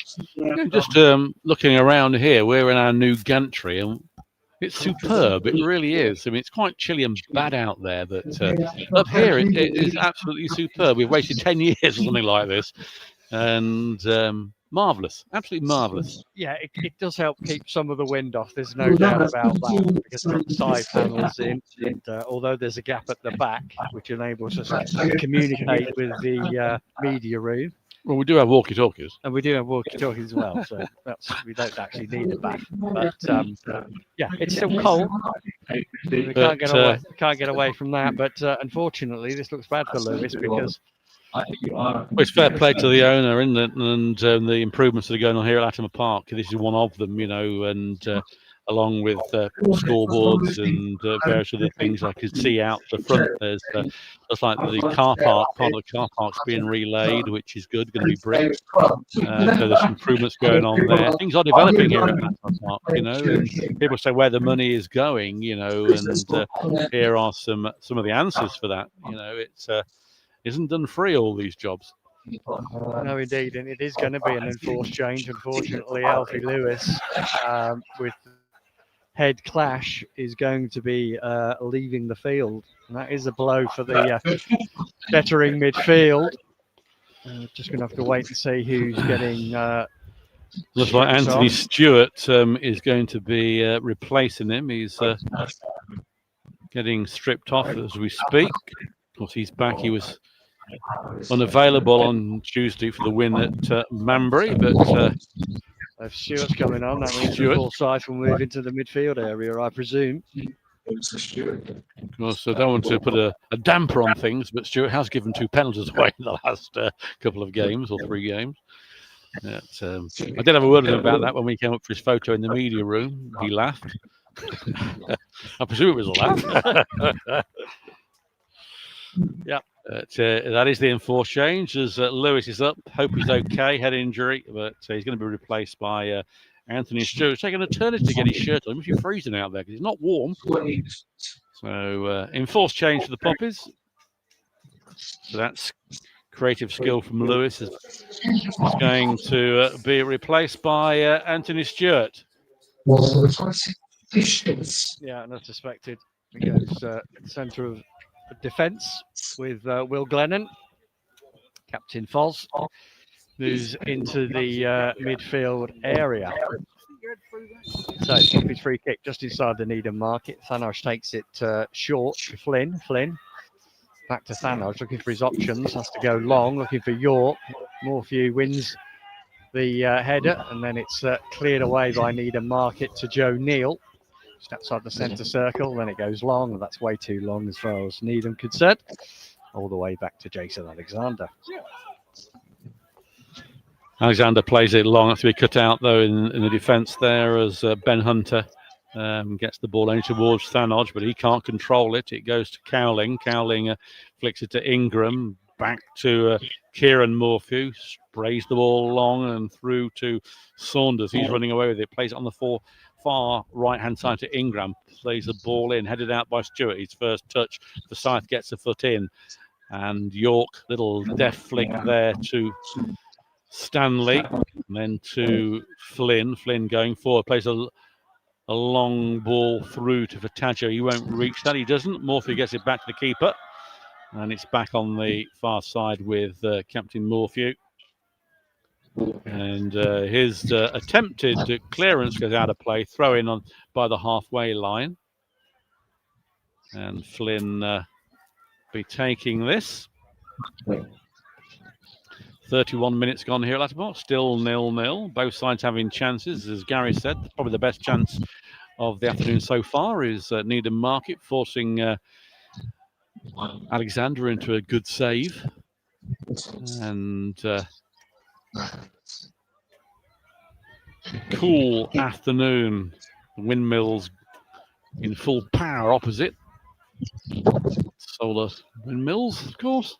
Just looking around here, we're in our new gantry, and it's superb. It really is. I mean, it's quite chilly and bad out there, but up here it is absolutely superb. We've waited 10 years or something like this, and marvellous, absolutely marvellous. Yeah, it does help keep some of the wind off. There's no doubt about that, because the side panels in, and although there's a gap at the back, which enables us to communicate with the media room. Well, we do have walkie-talkies. And we do have walkie-talkies as well, so we don't actually need it back. But yeah, it's still cold. We can't get away from that. But unfortunately, this looks bad for Lewis, because well, it's fair play to the owner, isn't it? And the improvements that are going on here at Latimer Park. This is one of them, you know, and along with scoreboards and various other things I could see out the front. There's just like the car park, part of the car park's being relayed, which is good, going to be brick. So there's some improvements going on there. Things are developing here at Latimer Park, you know, and people say where the money is going, you know, and here are some of the answers for that. You know, it's isn't done free, all these jobs. No, indeed, and it is going to be an enforced change. Unfortunately, Alfie Lewis, with head clash, is going to be leaving the field. And that is a blow for the Kettering midfield. Just going to have to wait and see who's getting... Looks like Anthony Stewart is going to be replacing him. He's getting stripped off as we speak. Of course, he's back. He was unavailable on Tuesday for the win at Banbury, but if Stewart's coming on, that means Forsyth will move into the midfield area, I presume. Of course, I don't want to put a damper on things, but Stewart has given 2 penalties away in the last couple of games, or 3 games. I did have a word with him about that when we came up for his photo in the media room. He laughed. I presume it was a laugh. Yeah. That is the enforced change as Lewis is up. Hope he's okay, head injury, but he's going to be replaced by Anthony Stewart. Taking an eternity to get his shirt on. He must be freezing out there because it's not warm. So enforced change for the Poppies. So that's creative skill from Lewis. Is going to be replaced by Anthony Stewart. Yeah, and as suspected, it goes centre of defence with Will Glennon. Captain Foz moves into the midfield area. So it's Poppies free kick just inside the Needham market. Thanoj takes it short to Flynn. Flynn back to Thanoj, looking for his options. Has to go long, looking for York. Morphew wins the header, and then it's cleared away by Needham market to Joe Neal. Just outside the centre circle, then it goes long, and that's way too long as far as Needham concerned. All the way back to Jason Alexander. Alexander plays it long. Has to be cut out though in the defence there as Ben Hunter gets the ball only towards Thanoj, but he can't control it. It goes to Cowling. Cowling flicks it to Ingram. Back to Kieran Morphew. Sprays the ball long and through to Saunders. He's running away with it. Plays it on the far right-hand side to Ingram. Plays the ball in. Headed out by Stewart. His first touch. Forsyth gets a foot in. And York, little deft flick there to Stanley. And then to Flynn. Flynn going forward. Plays a long ball through to Fataggio. He won't reach that. He doesn't. Morphew gets it back to the keeper. And it's back on the far side with Captain Morphew. And his attempted clearance goes out of play. Throw in by the halfway line. And Flynn be taking this. 31 minutes gone here at Lattimore. Still 0-0. Both sides having chances. As Gary said, probably the best chance of the afternoon so far is Needham Market forcing Alexander into a good save. And cool afternoon. Windmills in full power opposite. Solar windmills, of course.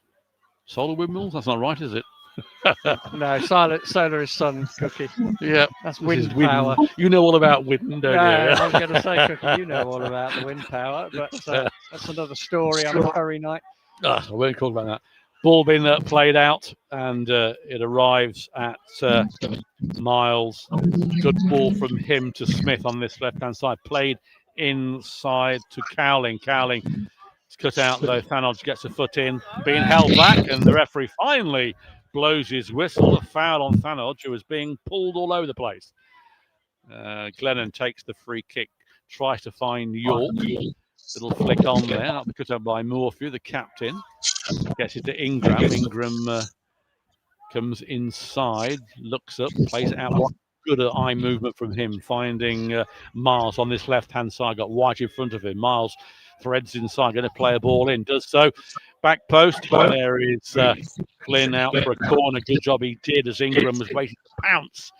Solar windmills? That's not right, is it? No, solar is sun, Cookie. Yeah, that's wind power. You know all about wind, don't you? I was going to say, Cookie, you know all about the wind power, but that's another story on a curry night. I won't talk about that. Ball being played out, and it arrives at Miles. Good ball from him to Smith on this left-hand side. Played inside to Cowling. Cowling is cut out, though. Thanoj gets a foot in, being held back, and the referee finally blows his whistle. A foul on Thanoj, who was being pulled all over the place. Glennon takes the free kick, tries to find York. Little flick on there. That'll be cut out by Morphew, the captain. Gets it to Ingram. Ingram comes inside, looks up, plays it out. Good eye movement from him, finding Miles on this left-hand side. Got White in front of him. Miles threads inside, going to play a ball in. Does so. Back post. There is Flynn out for a corner. Good job he did as Ingram was waiting to pounce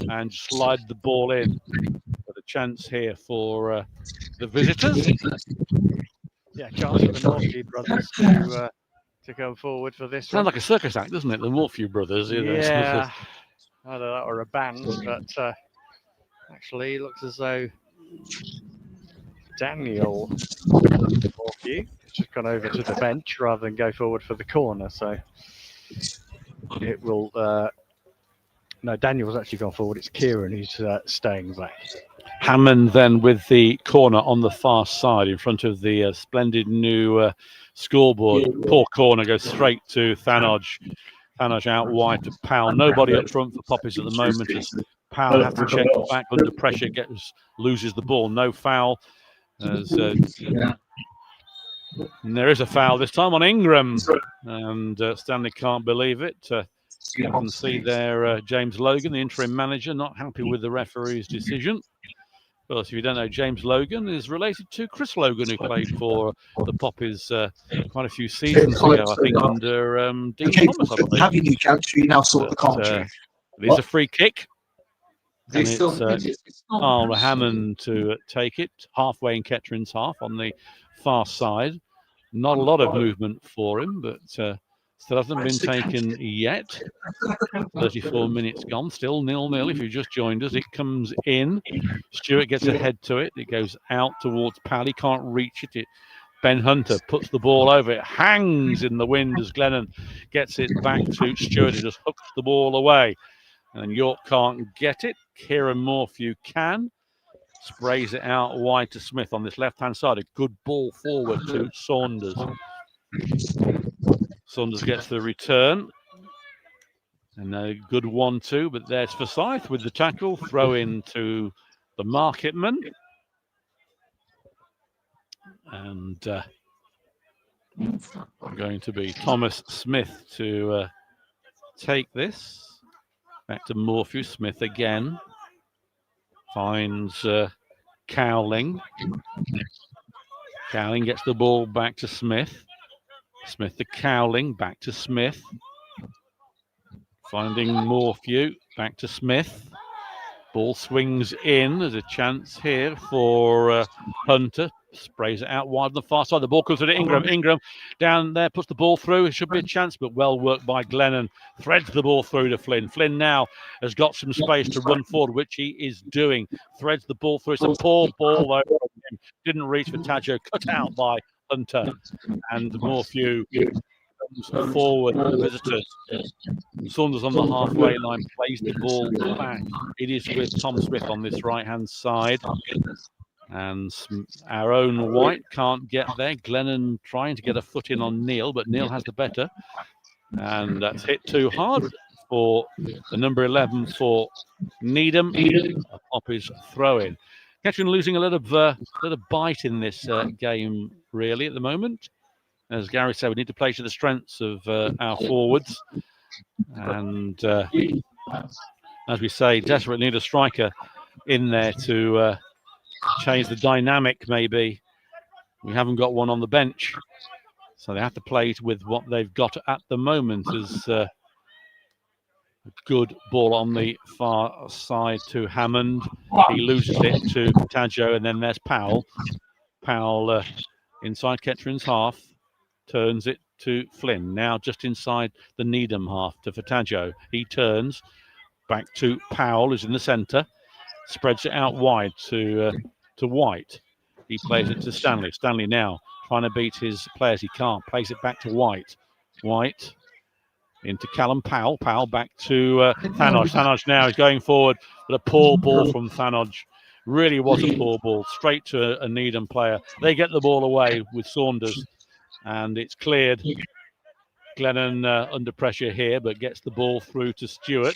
and slide the ball in. But a chance here for the visitors. Yeah, chance for the Morphew brothers to go forward for this. Sounds like a circus act, doesn't it? The Morphew brothers. Yeah. Either that or a band, but actually it looks as though Daniel Morphew has just gone over to the bench rather than go forward for the corner. So it will. No, Daniel's actually gone forward. It's Kieran who's staying back. Hammond then with the corner on the far side in front of the splendid new scoreboard. Poor corner goes straight to Thanoj. Thanoj out wide to Powell. Nobody up front for Poppies at the moment as Powell has to check back under pressure, loses the ball. No foul. As, and there is a foul this time on Ingram. And Stanley can't believe it. You can see there James Logan, the interim manager, not happy with the referee's decision. Well, if you don't know, James Logan is related to Chris Logan, who played for the Poppies quite a few seasons ago, I think, under Dean Thomas, I believe. Have you coach? You now sort the commentary. It is a free kick. And it's Hammond to take it, halfway in Kettering's half on the far side. Not a lot of movement for him, but still hasn't been taken yet. 34 minutes gone, still 0-0 if you just joined us. It comes in. Stewart gets ahead to it. It goes out towards Powell. He can't reach it. Ben Hunter puts the ball over. It hangs in the wind as Glennon gets it back to Stewart. He just hooks the ball away. And York can't get it. Kieran Morphew can. Sprays it out wide to Smith on this left-hand side. A good ball forward to Saunders. Saunders gets the return. And a good 1-2, but there's Forsyth with the tackle. Throw in to the Marketman. And going to be Thomas Smith to take this. Back to Morphew. Smith again. Finds Cowling. Cowling gets the ball back to Smith. Smith to Cowling. Back to Smith. Finding Morphew. Back to Smith. Ball swings in. There's a chance here for Hunter. Sprays it out wide on the far side. The ball comes to Ingram. Ingram down there puts the ball through. It should be a chance, but well worked by Glennon. Threads the ball through to Flynn. Flynn now has got some space to run forward, which he is doing. Threads the ball through. It's a poor ball though. Didn't reach for Taggio. Cut out by Hunter. And Morphew comes forward for the visitors. Saunders on the halfway line plays the ball back. It is with Tom Smith on this right-hand side. And our own White can't get there. Glennon trying to get a foot in on Neil, but Neil has the better. And that's hit too hard for the number 11 for Needham. Poppies throw in. Kettering losing a little bite in this game, really, at the moment. As Gary said, we need to play to the strengths of our forwards. And as we say, desperately need a striker in there to change the dynamic, maybe. We haven't got one on the bench. So they have to play with what they've got at the moment. As a good ball on the far side to Hammond. He loses it to Taggio, and then there's Powell. Powell inside Kettering's half. Turns it to Flynn. Now just inside the Needham half to Taggio. He turns back to Powell, who's in the centre. Spreads it out wide to White. He plays it to Stanley. Stanley now trying to beat his players. He can't. Plays it back to White. White into Callum Powell. Powell back to Thanodge. Thanodge now is going forward, but a poor ball from Thanodge. Really was a poor ball. Straight to a Needham player. They get the ball away with Saunders, and it's cleared. Glennon under pressure here, but gets the ball through to Stewart.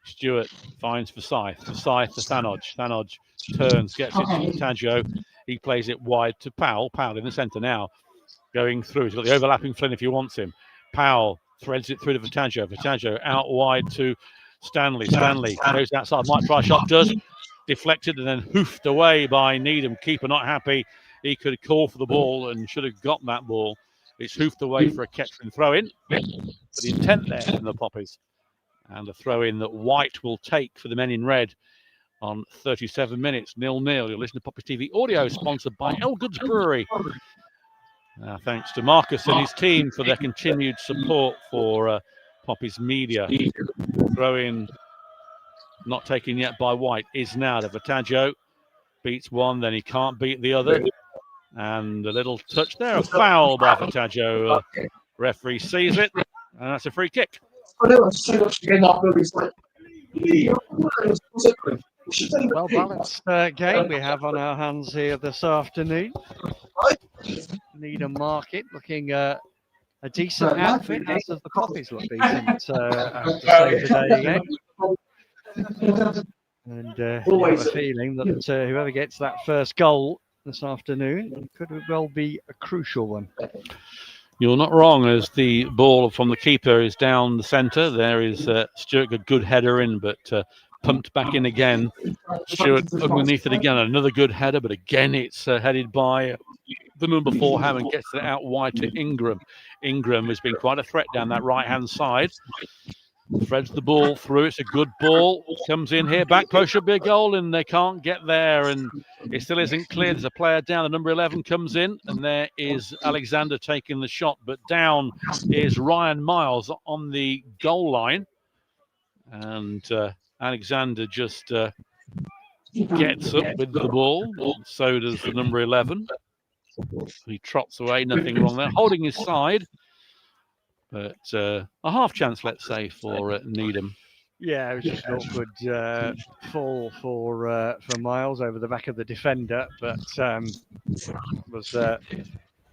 Stewart finds Forsyth. Forsyth to Thanodge. Thanodge turns, gets it to Taggio. He plays it wide to Powell. Powell in the centre now. Going through. He's got the overlapping Flynn if he wants him. Powell threads it through to Taggio. Taggio out wide to Stanley. Stanley goes outside. Might try a shot. Does. Deflected and then hoofed away by Needham. Keeper not happy. He could call for the ball and should have got that ball. It's hoofed away for a Kettering throw-in. But the intent there from the Poppies. And a throw-in that White will take for the men in red on 37 minutes. 0-0. You'll listen to Poppies TV audio, sponsored by Elgood's Brewery. Thanks to Marcus and his team for their continued support for Poppies Media. Throw-in not taken yet by White is now to Taggio. Beats one, then he can't beat the other. And a little touch there, a foul by Taggio. Referee sees it, and that's a free kick. Well balanced game we have on our hands here this afternoon. Needham Market looking a decent outfit, as does the Poppies look decent, I have to say today again. And I have a feeling that whoever gets that first goal this afternoon could well be a crucial one. You're not wrong, as the ball from the keeper is down the centre. There is Stewart, a good header in, but pumped back in again. Stewart underneath it again, another good header, but again it's headed by the number 4 Hammond, gets it out wide to Ingram. Ingram has been quite a threat down that right-hand side. threads the ball through. It's a good ball. Comes in here. Back post should be a goal, and they can't get there. And it still isn't clear. There's a player down. The number 11 comes in, and there is Alexander taking the shot. But down is Ryan Miles on the goal line. And Alexander just gets up with the ball. So does the number 11. He trots away. Nothing wrong there. Holding his side. But a half chance, let's say, for Needham. Yeah, it was just an awkward fall for Miles over the back of the defender, but was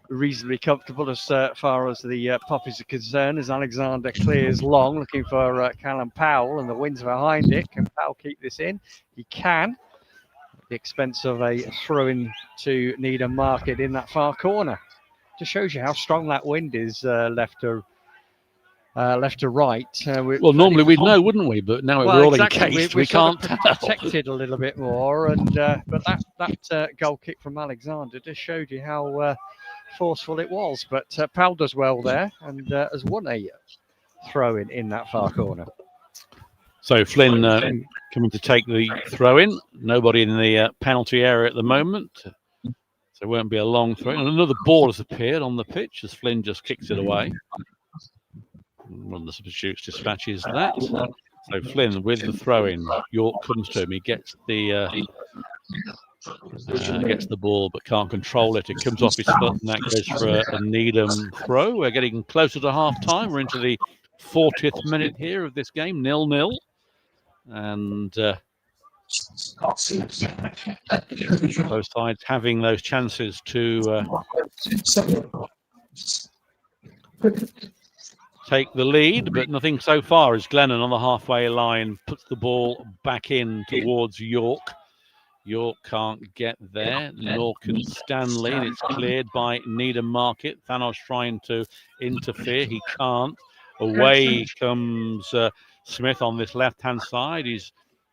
reasonably comfortable as far as the Poppies are concerned, as Alexander clears long, looking for Callum Powell, and the wind's behind it. Can Powell keep this in? He can, at the expense of a throw-in to Needham Market in that far corner. Just shows you how strong that wind is left to right. Well, normally we'd know, wouldn't we? But now we're all encased. We can't sort of protected a little bit more. And but that goal kick from Alexander just showed you how forceful it was. But Powell does well there and has won a throw in that far corner. So Flynn coming to take the throw in. Nobody in the penalty area at the moment. So it won't be a long throw. And another ball has appeared on the pitch as Flynn just kicks it away. One of the substitutes dispatches that. So Flynn with the throw-in. York comes to him. He gets the ball but can't control it. It comes off his foot and that goes for a Needham throw. We're getting closer to half-time. We're into the 40th minute here of this game, 0-0. And both sides having those chances to take the lead, but nothing so far as Glennon on the halfway line puts the ball back in towards York. York can't get there, nor can Stanley, and it's cleared by Needham Market. Thanos trying to interfere, he can't. Away comes Smith on this left-hand side. He's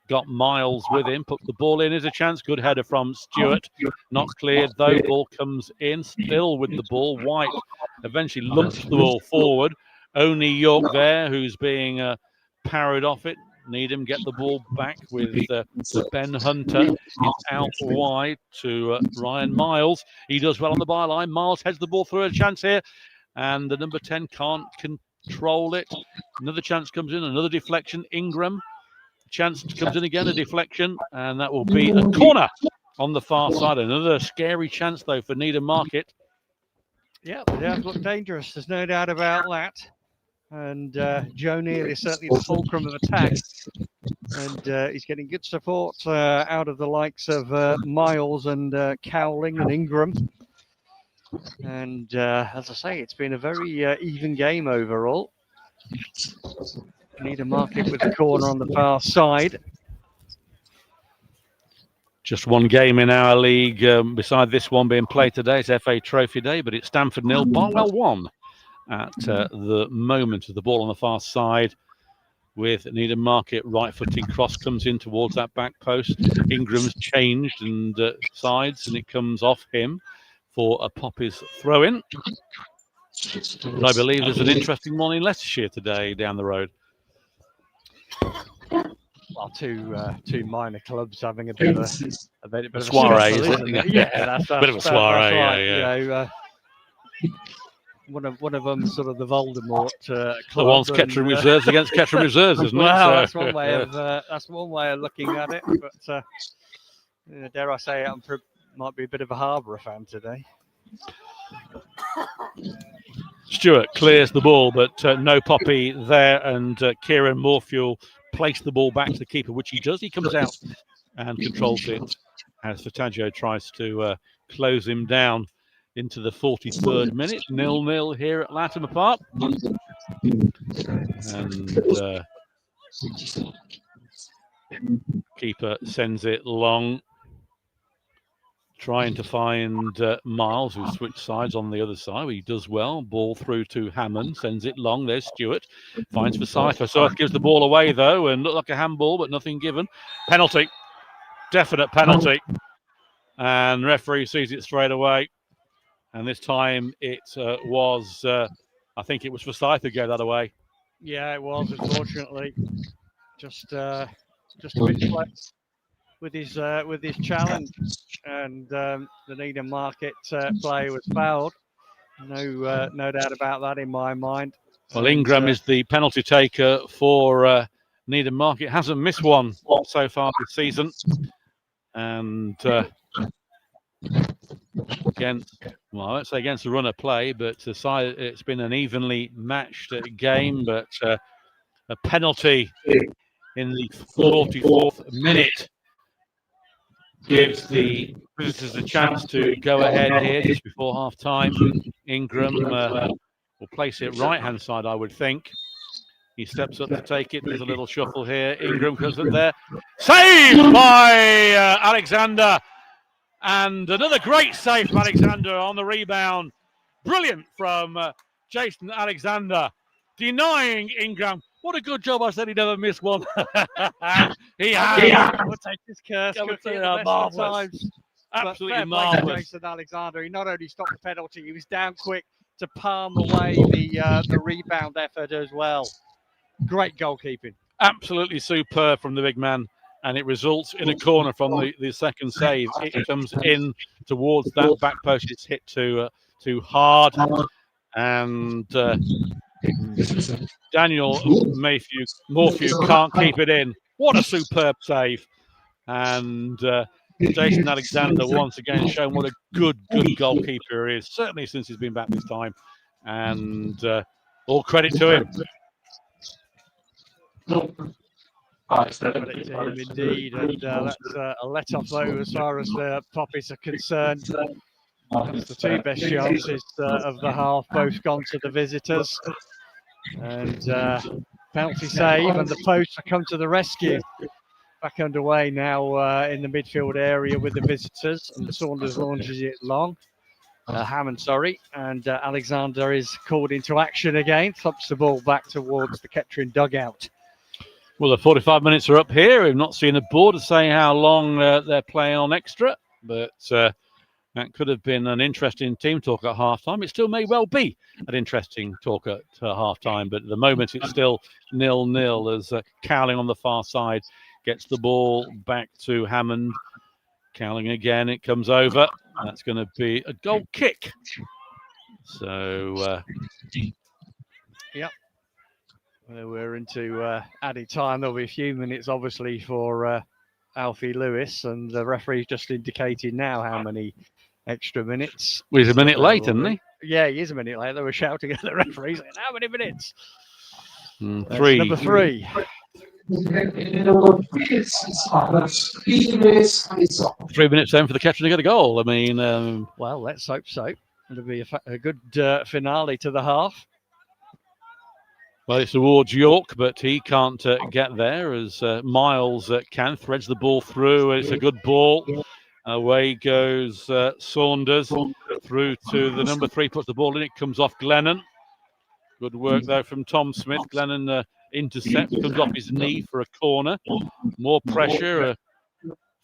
got Miles with him, put the ball in. There's a chance, good header from Stewart. Not cleared though, ball comes in, still with the ball. White eventually lumps the ball forward. Only York there, who's being parried off it. Needham get the ball back with Ben Hunter. It's out wide to Ryan Miles. He does well on the byline. Miles heads the ball through. A chance here. And the number 10 can't control it. Another chance comes in. Another deflection. Ingram. Chance comes in again. A deflection. And that will be a corner on the far side. Another scary chance, though, for Needham Market. Yeah, they have looked dangerous. There's no doubt about that. And Joe Neal is certainly the fulcrum of attack. And he's getting good support out of the likes of Miles and Cowling and Ingram. And as I say, it's been a very even game overall. Needham Market with the corner on the far side. Just one game in our league beside this one being played today. It's FA Trophy Day, but it's Stamford 0, Barwell 1 at the moment. The ball on the far side with Needham Market. Right footing cross comes in towards that back post. Ingram's changed and sides, and it comes off him for a Poppies throw-in. But I believe there's an interesting one in Leicestershire today down the road. Well, two minor clubs having a bit of a soiree, isn't it? Yeah, that's a bit of a soiree. Right. Yeah. You know, one of them sort of the Voldemort club. The one's Kettering Reserves against Kettering Reserves, isn't it? Well, So, that's one way of looking at it. But dare I say, I might be a bit of a Harborough fan today. Stewart clears the ball, but no Poppy there, and Kieran Moorfuel placed the ball back to the keeper, which he does. He comes out and controls it as Fataggio tries to close him down into the 43rd minute. 0-0 here at Latimer Park. And keeper sends it long, trying to find Miles, who switched sides on the other side. He does well. Ball through to Hammond, sends it long. There's Stewart. Finds Forsyth. Forsyth gives the ball away, though, and looked like a handball, but nothing given. Penalty. Definite penalty. And referee sees it straight away. And this time it was, I think it was Forsyth who gave that away. Yeah, it was, unfortunately. Just a bit slow with his challenge, and the Needham Market play was fouled. No doubt about that in my mind. Well, Ingram is the penalty taker for Needham Market. Hasn't missed one so far this season. And against, well, I won't say against the run of play, but it's been an evenly matched game. But a penalty in the 44th minute gives the visitors a chance to go ahead here just before half time. Ingram will place it right-hand side, I would think. He steps up to take it. There's a little shuffle here. Ingram comes up there. Saved by Alexander. And another great save from Alexander on the rebound. Brilliant from Jason Alexander. Denying Ingram. What a good job. I said he never missed one. He has. We'll take this curse. Marvellous. Absolutely marvellous. Jason Alexander. He not only stopped the penalty, he was down quick to palm away the rebound effort as well. Great goalkeeping. Absolutely superb from the big man. And it results in a corner from the second save. It comes in towards that back post. It's hit too hard. And Daniel Morphew can't keep it in. What a superb save. And Jason Alexander once again showing what a good goalkeeper he is, certainly since he's been back this time. And all credit to him. Credit to him indeed, and that's a let-off though as far as the Poppies are concerned. That's the two best chances of the half, both gone to the visitors. And penalty save, and the posts have come to the rescue. Back underway now in the midfield area with the visitors, and Saunders launches it long. Hammond, sorry, and Alexander is called into action again, thumps the ball back towards the Kettering dugout. Well, the 45 minutes are up here. We've not seen a board to say how long they're playing on extra, but that could have been an interesting team talk at halftime. It still may well be an interesting talk at halftime, but at the moment it's still 0-0 as Cowling on the far side gets the ball back to Hammond. Cowling again, it comes over. That's going to be a goal kick. So, yep. We're into added time. There'll be a few minutes, obviously, for Alfie Lewis, and the referee's just indicated now how many extra minutes. Well, he's a minute late, isn't he? Yeah, he is a minute late. They were shouting at the referee, saying, how many minutes? 3. Number 3. 3 minutes then for the Kettering to get a goal. I mean, well, let's hope so. It'll be a good finale to the half. Well, it's towards York, but he can't get there as Miles can. Threads the ball through. It's a good ball. Away goes Saunders through to the number 3, puts the ball in. It comes off Glennon. Good work, though, from Tom Smith. Glennon intercepts, comes off his knee for a corner. More pressure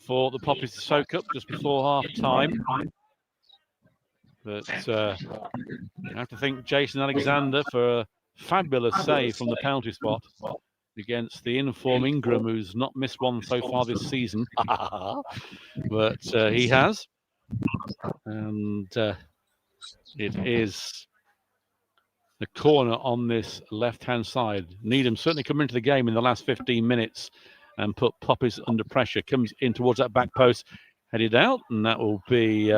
for the Poppies to soak up just before half-time. But I have to thank Jason Alexander for a fabulous save from the penalty spot against the in-form Ingram, who's not missed one so far this season. But he has. And it is the corner on this left-hand side. Needham certainly come into the game in the last 15 minutes and put Poppies under pressure. Comes in towards that back post, headed out, and that will be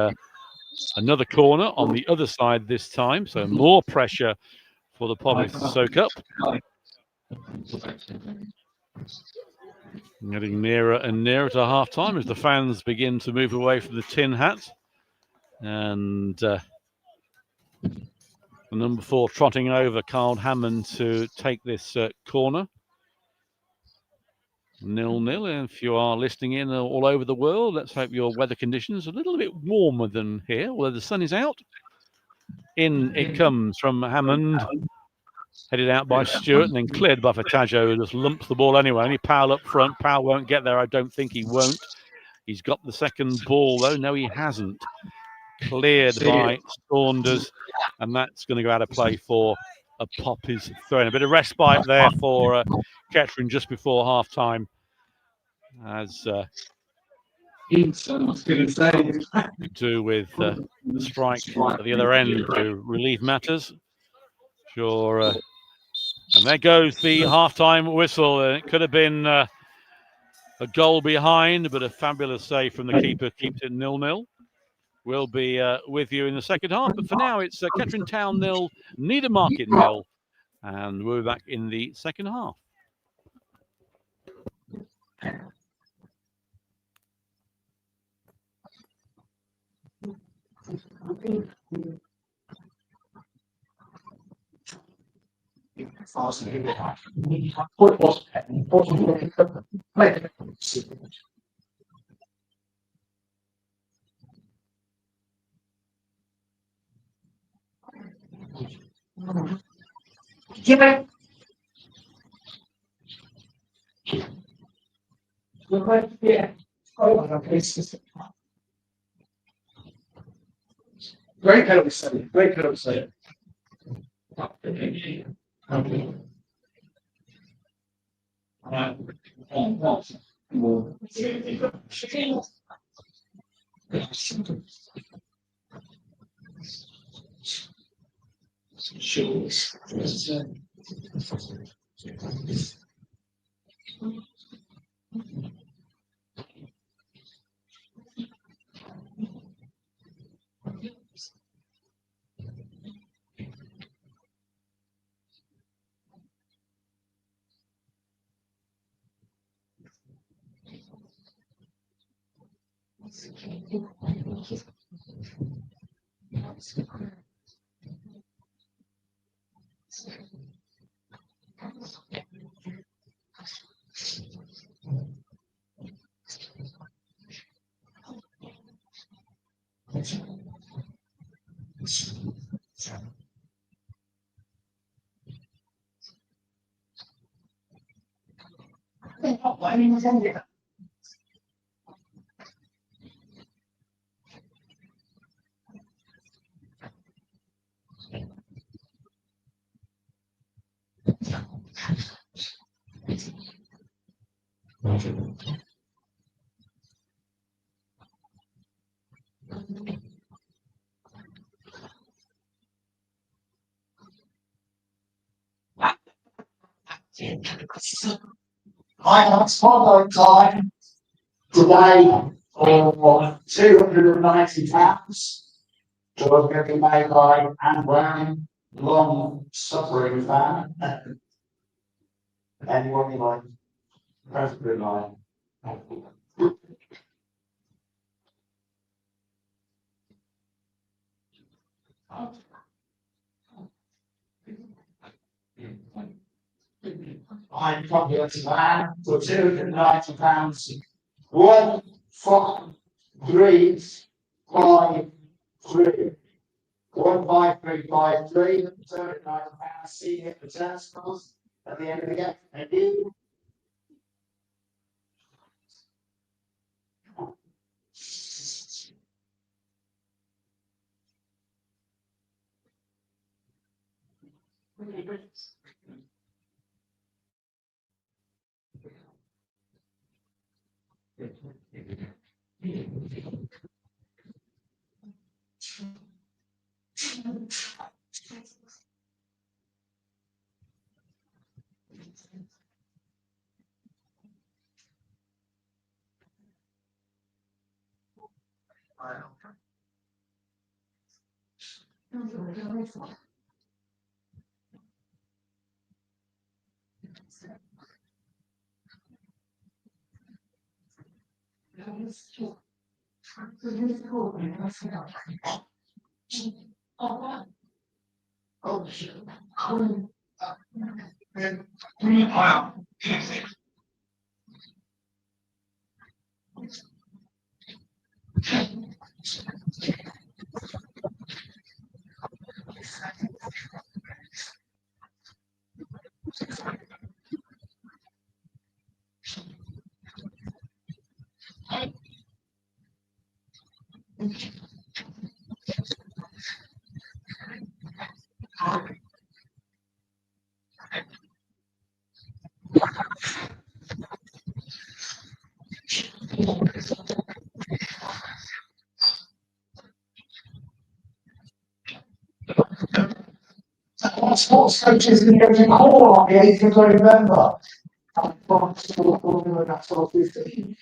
another corner on the other side this time. So more pressure for the Poppies to soak up. Getting nearer and nearer to half-time as the fans begin to move away from the tin hat. And the number 4 trotting over Carl Hammond to take this corner. 0-0. And if you are listening in all over the world, let's hope your weather conditions are a little bit warmer than here, although the sun is out. In it comes from Hammond, headed out by Stewart and then cleared by Fataggio, who just lumps the ball anyway. Only Powell up front. Powell won't get there. I don't think he won't. He's got the second ball, though. No, he hasn't. Cleared by Saunders, and that's going to go out of play for of Poppies throwing. A bit of respite there for Kettering just before half-time, as do with the strike at the other end to relieve matters. Sure. And there goes the half-time whistle. It could have been a goal behind, but a fabulous save from the keeper keeps it 0-0. We'll be with you in the second half, but for now it's Kettering Town 0, Needham Market 0, and we'll be back in the second half. Great penalty save. Great penalty save. I have spotlight time today for £290. So it's going to be made by Anne Brown, long suffering fan. Anyone you like? President line. I'm popular to man for £290. 1, 5, 3, 5, 3. 15353, £290, senior return scores at the end of the game. Thank you. got sports coaches in the call on the 8th of November. That's 12:15.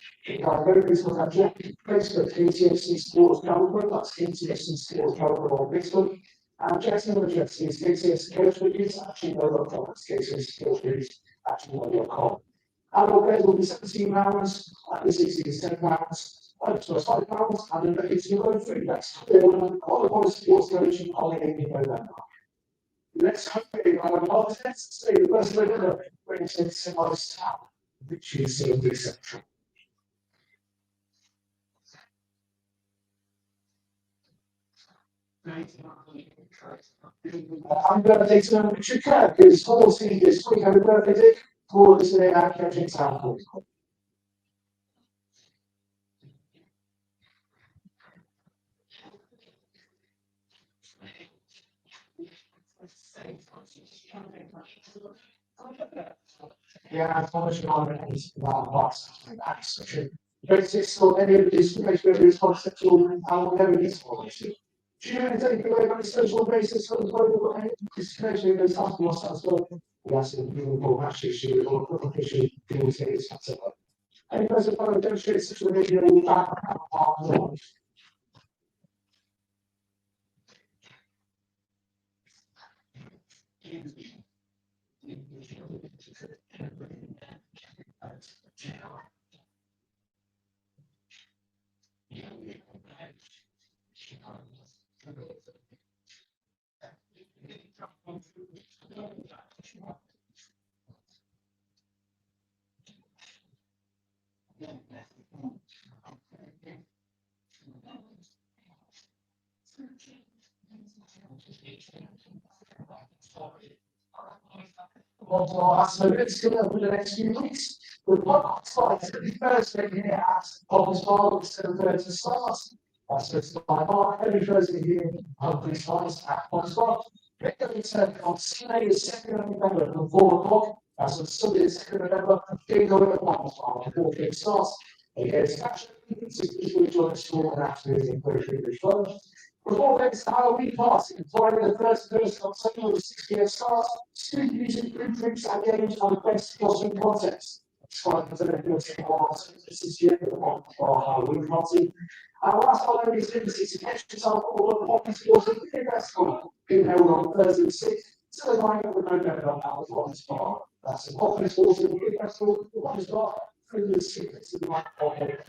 This was on Facebook, KTFC Sports Calgary, that's KTFC Sports Calgary on Facebook. And Jackson Agency is KTFC Coach Reviews, actually no.com, it's KTFC Sports Reviews, actually no.com. Adult grade will be £17, under 16 is £10, under 25 £5, under 18 £3. That's all sports coaching on the 8th of November. Next hoping I would love to see the best way to bring it to civilized town, which is in the central. I'm birthday to Richard Kirk, who's 14 this week. Happy birthday, Dick. For listening at Catching Town. Yeah, I promise you on it is about box. That's true. But it's still any of this information is conceptual and how never is for you. Do you know anything away on a social basis for the global discussion goes up more as well? Yes, and we will actually shoot or officially do things at all. And as a part of demonstrate social media in that so it's going to over the next few weeks. With what slides at the first thing here at Poppies Bar, it's going to start. That's just my bar. Every Thursday here, Poppies slides at Poppies Bar. We're going to on Sunday, the 2nd of November from 4 o'clock. That's on Sunday, the 2nd of November. Big over at Poppies Bar before it starts. Again, it's actually people join the school and afternoon in British fun. Before next Halloween party, Friday the 1st of October, the 6 p.m. starts, student music, group drinks, and games on the best costume contest. This is year for Halloween party. And last Halloween is to catch yourself all of the Poppies Sports and Big Festival being held on Thursday the 6th to the 9th of November at the Poppies Bar. That's the Poppies Sports and Big Festival, the Poppies Bar, through the 6th to the 9th of November.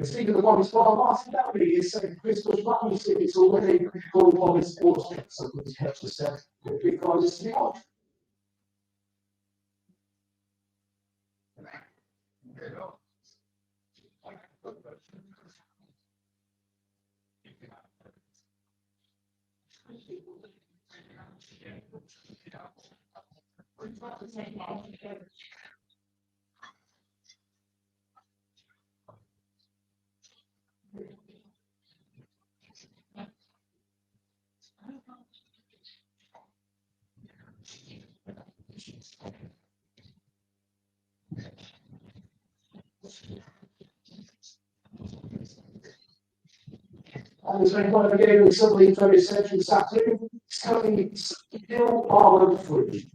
Speaking of the Poppies Bar, Martin Downey is saying Christmas Rugby tickets already called Poppies Sports Tickets. So please catch yourself with big guys to be on. And there's been quite a bit of suddenly 20th century this afternoon. It's currently still all over the fridge.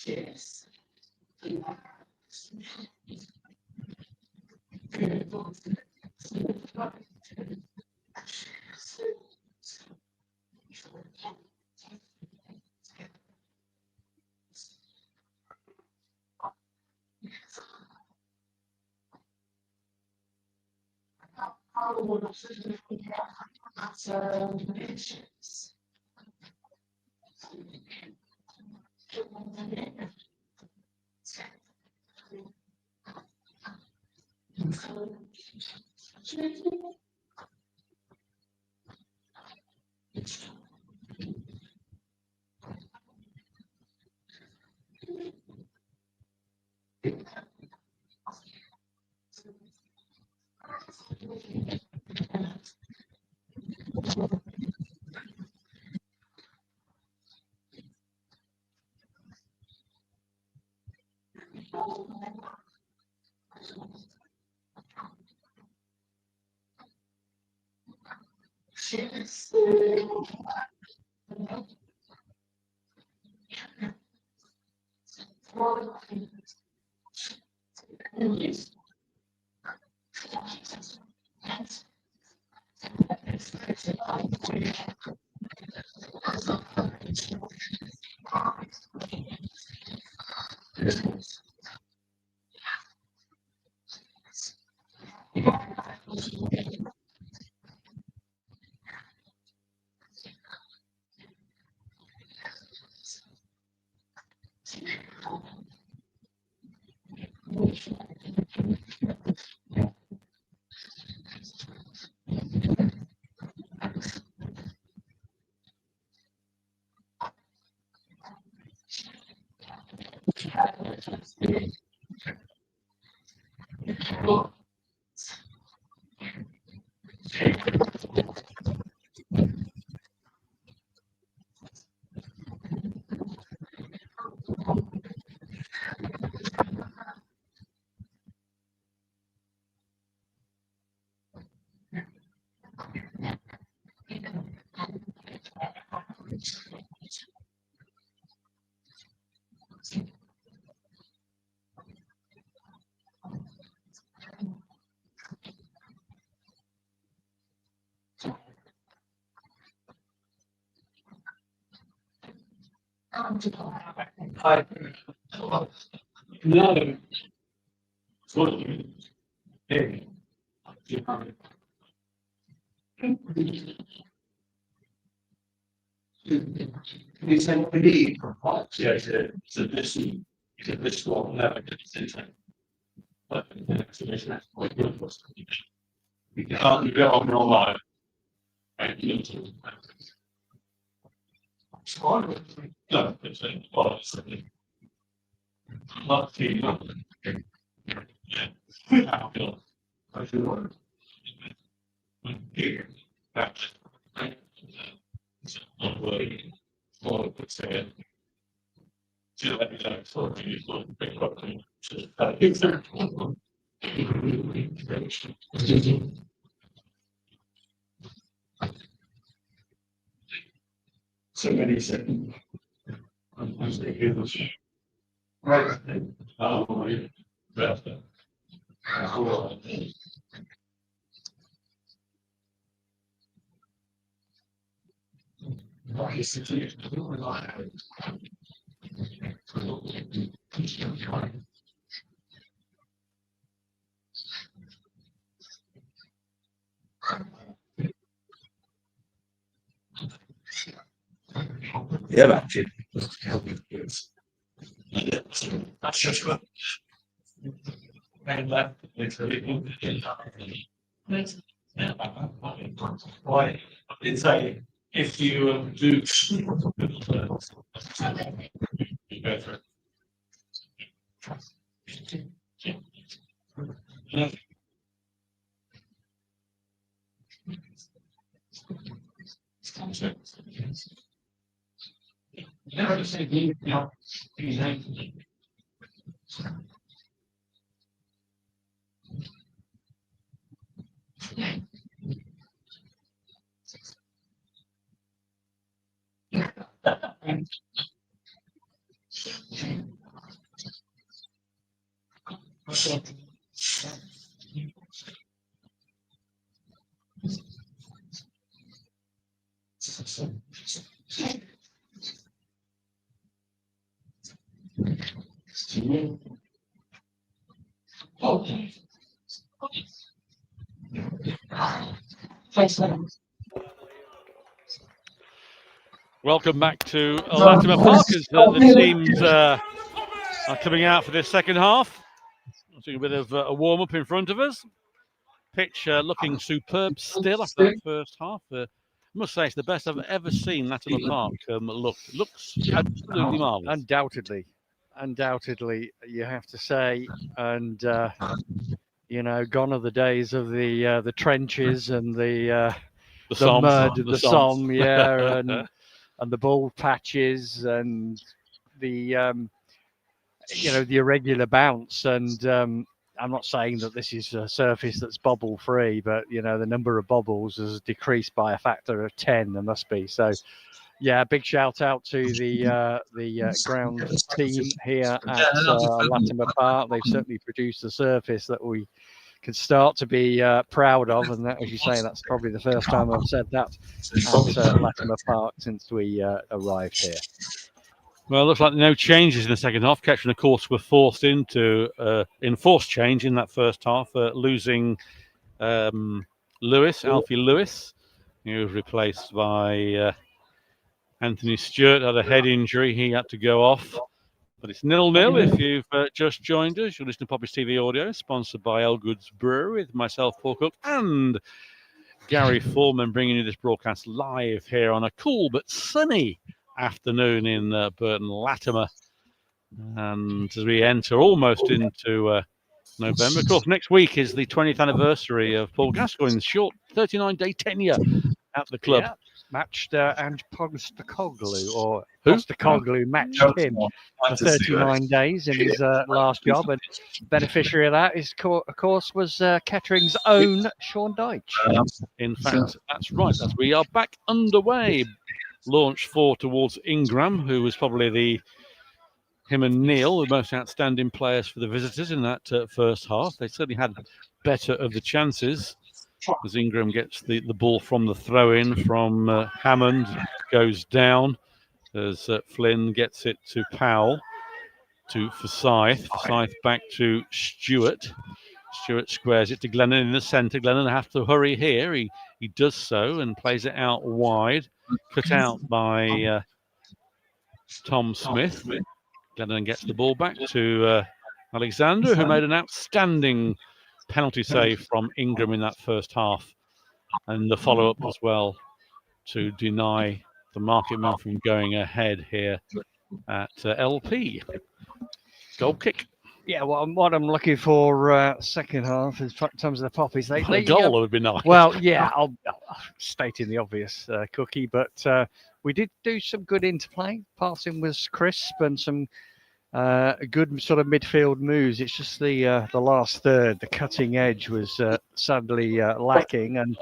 Yes. Thanks, man. Welcome back to Latimer Park as the teams are coming out for this second half. Doing a bit of a warm-up in front of us. Pitch looking superb still after that first half. I must say it's the best I've ever seen Latimer Park look. Looks absolutely marvellous. Undoubtedly, you have to say. And, you know, gone are the days of the trenches and the mud, the Somme, yeah, and the bald patches and the you know, the irregular bounce. And I'm not saying that this is a surface that's bobble free, but you know, the number of bobbles has decreased by a factor of 10. There must be. So yeah, big shout out to the ground team here at Latimer Park. They've certainly produced a surface that we can start to be proud of, and that, as you say, that's probably the first time I've said that at Latimer Park since we arrived here. Well, it looks like no changes in the second half. Kettering, of course, were forced into enforced change in that first half, losing Lewis, Alfie Lewis. He was replaced by Anthony Stewart, had a head injury. He had to go off. But it's 0-0 if you've just joined us. You're listening to Poppies TV Audio, sponsored by Elgood's Brewery, with myself, Paul Cook, and Gary Foreman, bringing you this broadcast live here on a cool but sunny afternoon in Burton Latimer. And as we enter almost into November, of course, next week is the 20th anniversary of Paul Gascoigne's short 39-day tenure at the club. Yeah. Matched Ange Postecoglou, or Postecoglou matched him for 39 days in his last job, and beneficiary of that is, of course, was Kettering's own Sean Dyche. In fact, that's right. As we are back underway, launch 4 towards Ingram, who was probably him and Neil, the most outstanding players for the visitors in that first half. They certainly had better of the chances. As Ingram gets the ball from the throw-in from Hammond, goes down as Flynn gets it to Powell, to Forsyth. Forsyth back to Stewart. Stewart squares it to Glennon in the centre. Glennon has to hurry here. He does so and plays it out wide. Cut out by Tom Smith. Glennon gets the ball back to Alexander, who made an outstanding penalty save from Ingram in that first half, and the follow-up as well to deny the market man from going ahead here at LP. Goal kick. Yeah, well, what I'm looking for second half in terms of the Poppies. A goal would be nice. Well, yeah, I'll stating the obvious, Cookie, but we did do some good interplay. Passing was crisp and some good sort of midfield moves. It's just the last third, the cutting edge was sadly lacking. And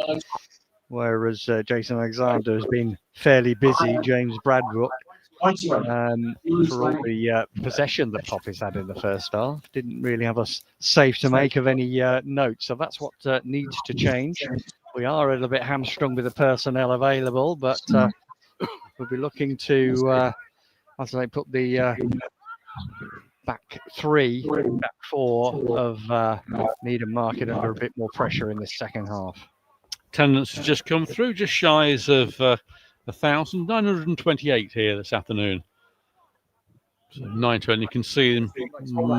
whereas Jason Alexander has been fairly busy, James Bradbrook, for all the possession that Poppies had in the first half, didn't really have us safe to make of any notes. So that's what needs to change. We are a little bit hamstrung with the personnel available, but we'll be looking to, as I put the back 4 of Needham Market under a bit more pressure in the second half. Attendance has just come through, just shy of 1,928 here this afternoon. So 9:20, you can see them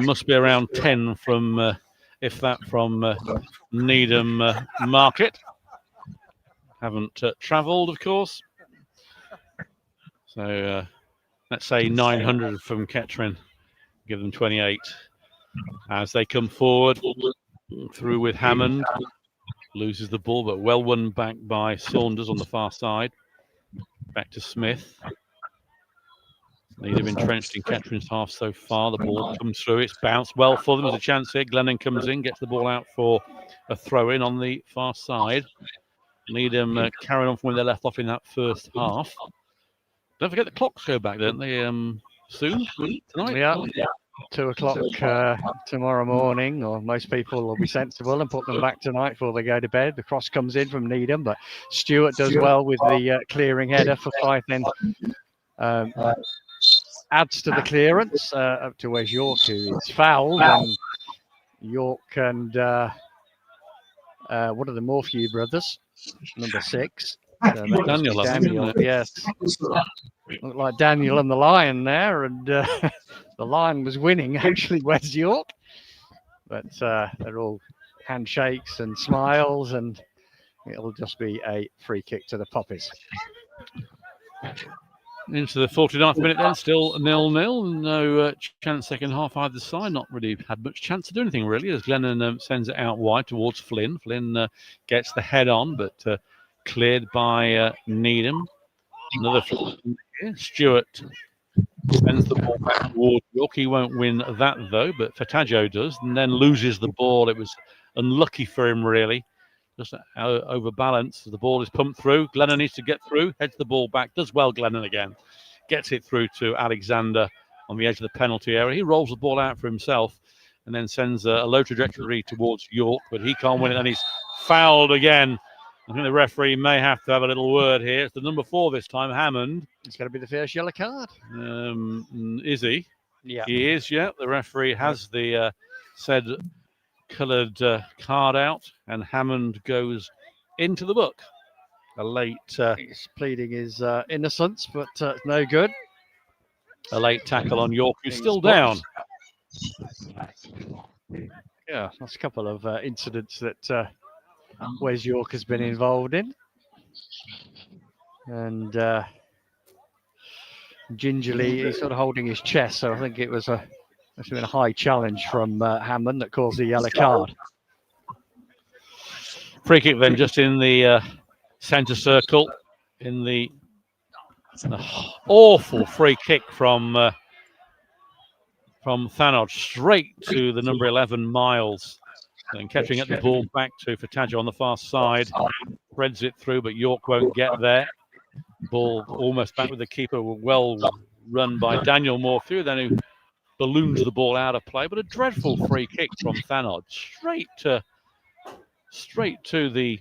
must be around 10 from, if that, from Needham Market. Haven't travelled, of course. So let's say 900 from Kettering. Give them 28 as they come forward through with Hammond. Loses the ball, but well won back by Saunders on the far side. Back to Smith. Needham entrenched in Kettering's half so far. The ball comes through. It's bounced well for them. There's a chance here. Glennon comes in, gets the ball out for a throw-in on the far side. Needham carrying on from where they left off in that first half. Don't forget the clocks go back, don't they? Soon tonight. Yeah. 2 o'clock tomorrow morning, or most people will be sensible and put them back tonight before they go to bed. The cross comes in from Needham, but Stewart does well with the clearing header. For Forsyth then adds to the clearance up to where's York, who is fouled, and York and one of the Morphew brothers, number 6. Daniel, I think, isn't it? Yes. Looked like Daniel and the Lion there, and the Lion was winning, actually, Wes York. But they're all handshakes and smiles, and it'll just be a free kick to the Poppies. Into the 49th minute then, still 0-0. No chance second half either side. Not really had much chance to do anything, really, as Glennon sends it out wide towards Flynn. Flynn gets the head on, but cleared by Needham. Another here. Stewart sends the ball back towards York. He won't win that, though, but Fataggio does, and then loses the ball. It was unlucky for him, really. Just overbalanced. The ball is pumped through. Glennon needs to get through. Heads the ball back. Does well, Glennon again. Gets it through to Alexander on the edge of the penalty area. He rolls the ball out for himself and then sends a low trajectory towards York, but he can't win it. And he's fouled again. I think the referee may have to have a little word here. It's the number 4 this time, Hammond. It's going to be the first yellow card. Is he? Yeah. He is, yeah. The referee has the said coloured card out, and Hammond goes into the book. A late He's pleading his innocence, but no good. A late tackle on York, who's still down. Yeah, that's a couple of incidents that Wes York has been involved in, and gingerly he's sort of holding his chest. So I think it was must have been a high challenge from Hammond that caused the yellow card. Free kick then, just in the centre circle, in the awful free kick from Thanod, straight to the number 11 Miles, and catching at the ball back to Fataggio on the far side, threads it through, but York won't get there. Ball almost back with the keeper, well run by Daniel Morphew, then who balloons the ball out of play, but a dreadful free kick from Thanod, straight to the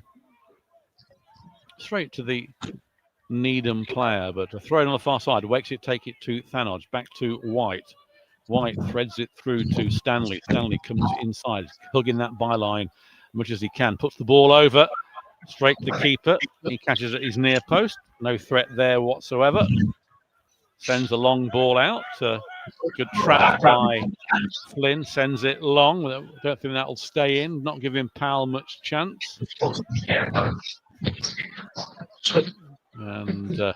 Needham player, but a throw on the far side, wakes it, take it to Thanod, back to White. White threads it through to Stanley. Stanley comes inside, hugging that byline as much as he can, puts the ball over, straight to the keeper. He catches at his near post, no threat there whatsoever. Sends a long ball out. Good trap by Flynn, sends it long. Don't think that'll stay in, not giving Powell much chance. And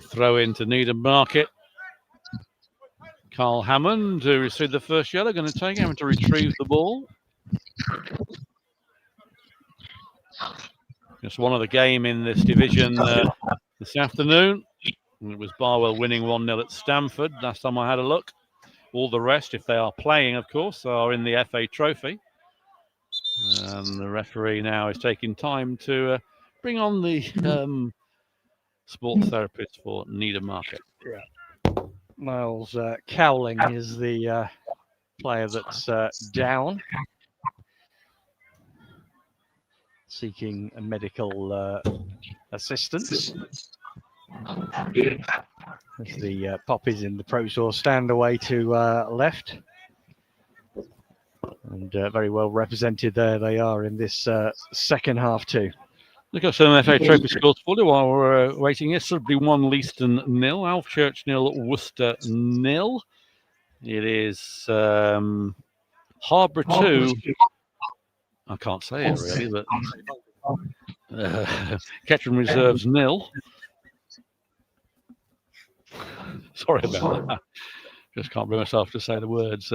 throw into Needham Market. Carl Hammond, who received the first yellow, going to take him to retrieve the ball. Just one other game in this division this afternoon. It was Barwell winning 1-0 at Stamford last time I had a look. All the rest, if they are playing, of course, are in the FA Trophy. And the referee now is taking time to bring on the sports therapist for Needham Market. Yeah. Miles Cowling is the player that's down, seeking a medical assistance. As the Poppies in the Pro Tour stand away to left. And very well represented there they are in this second half too. Look at some FA Trophy scores for you while we're waiting here. Sudbury 1, Leiston 0, Alfchurch 0, Worcester 0. It is Harbour 2. I can't say it really, but Kettering Reserves 0. Sorry about that. Just can't bring myself to say the words.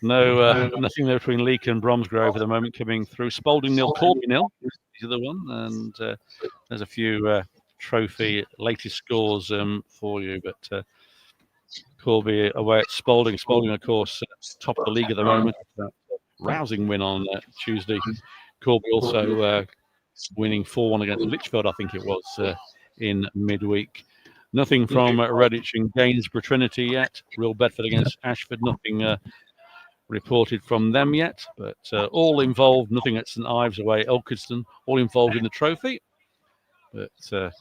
Nothing there between Leek and Bromsgrove at the moment coming through. Spalding 0, Corby 0 is the other one, and there's a few trophy latest scores for you. But Corby away at Spalding. Spalding, of course, top of the league at the moment. Rousing win on Tuesday. Corby also winning 4-1 against Lichfield, I think it was, in midweek. Nothing from Redditch and Gainsborough Trinity yet. Real Bedford against Ashford. Nothing reported from them yet. But all involved. Nothing at St Ives away at Ilkeston. All involved in the trophy. But the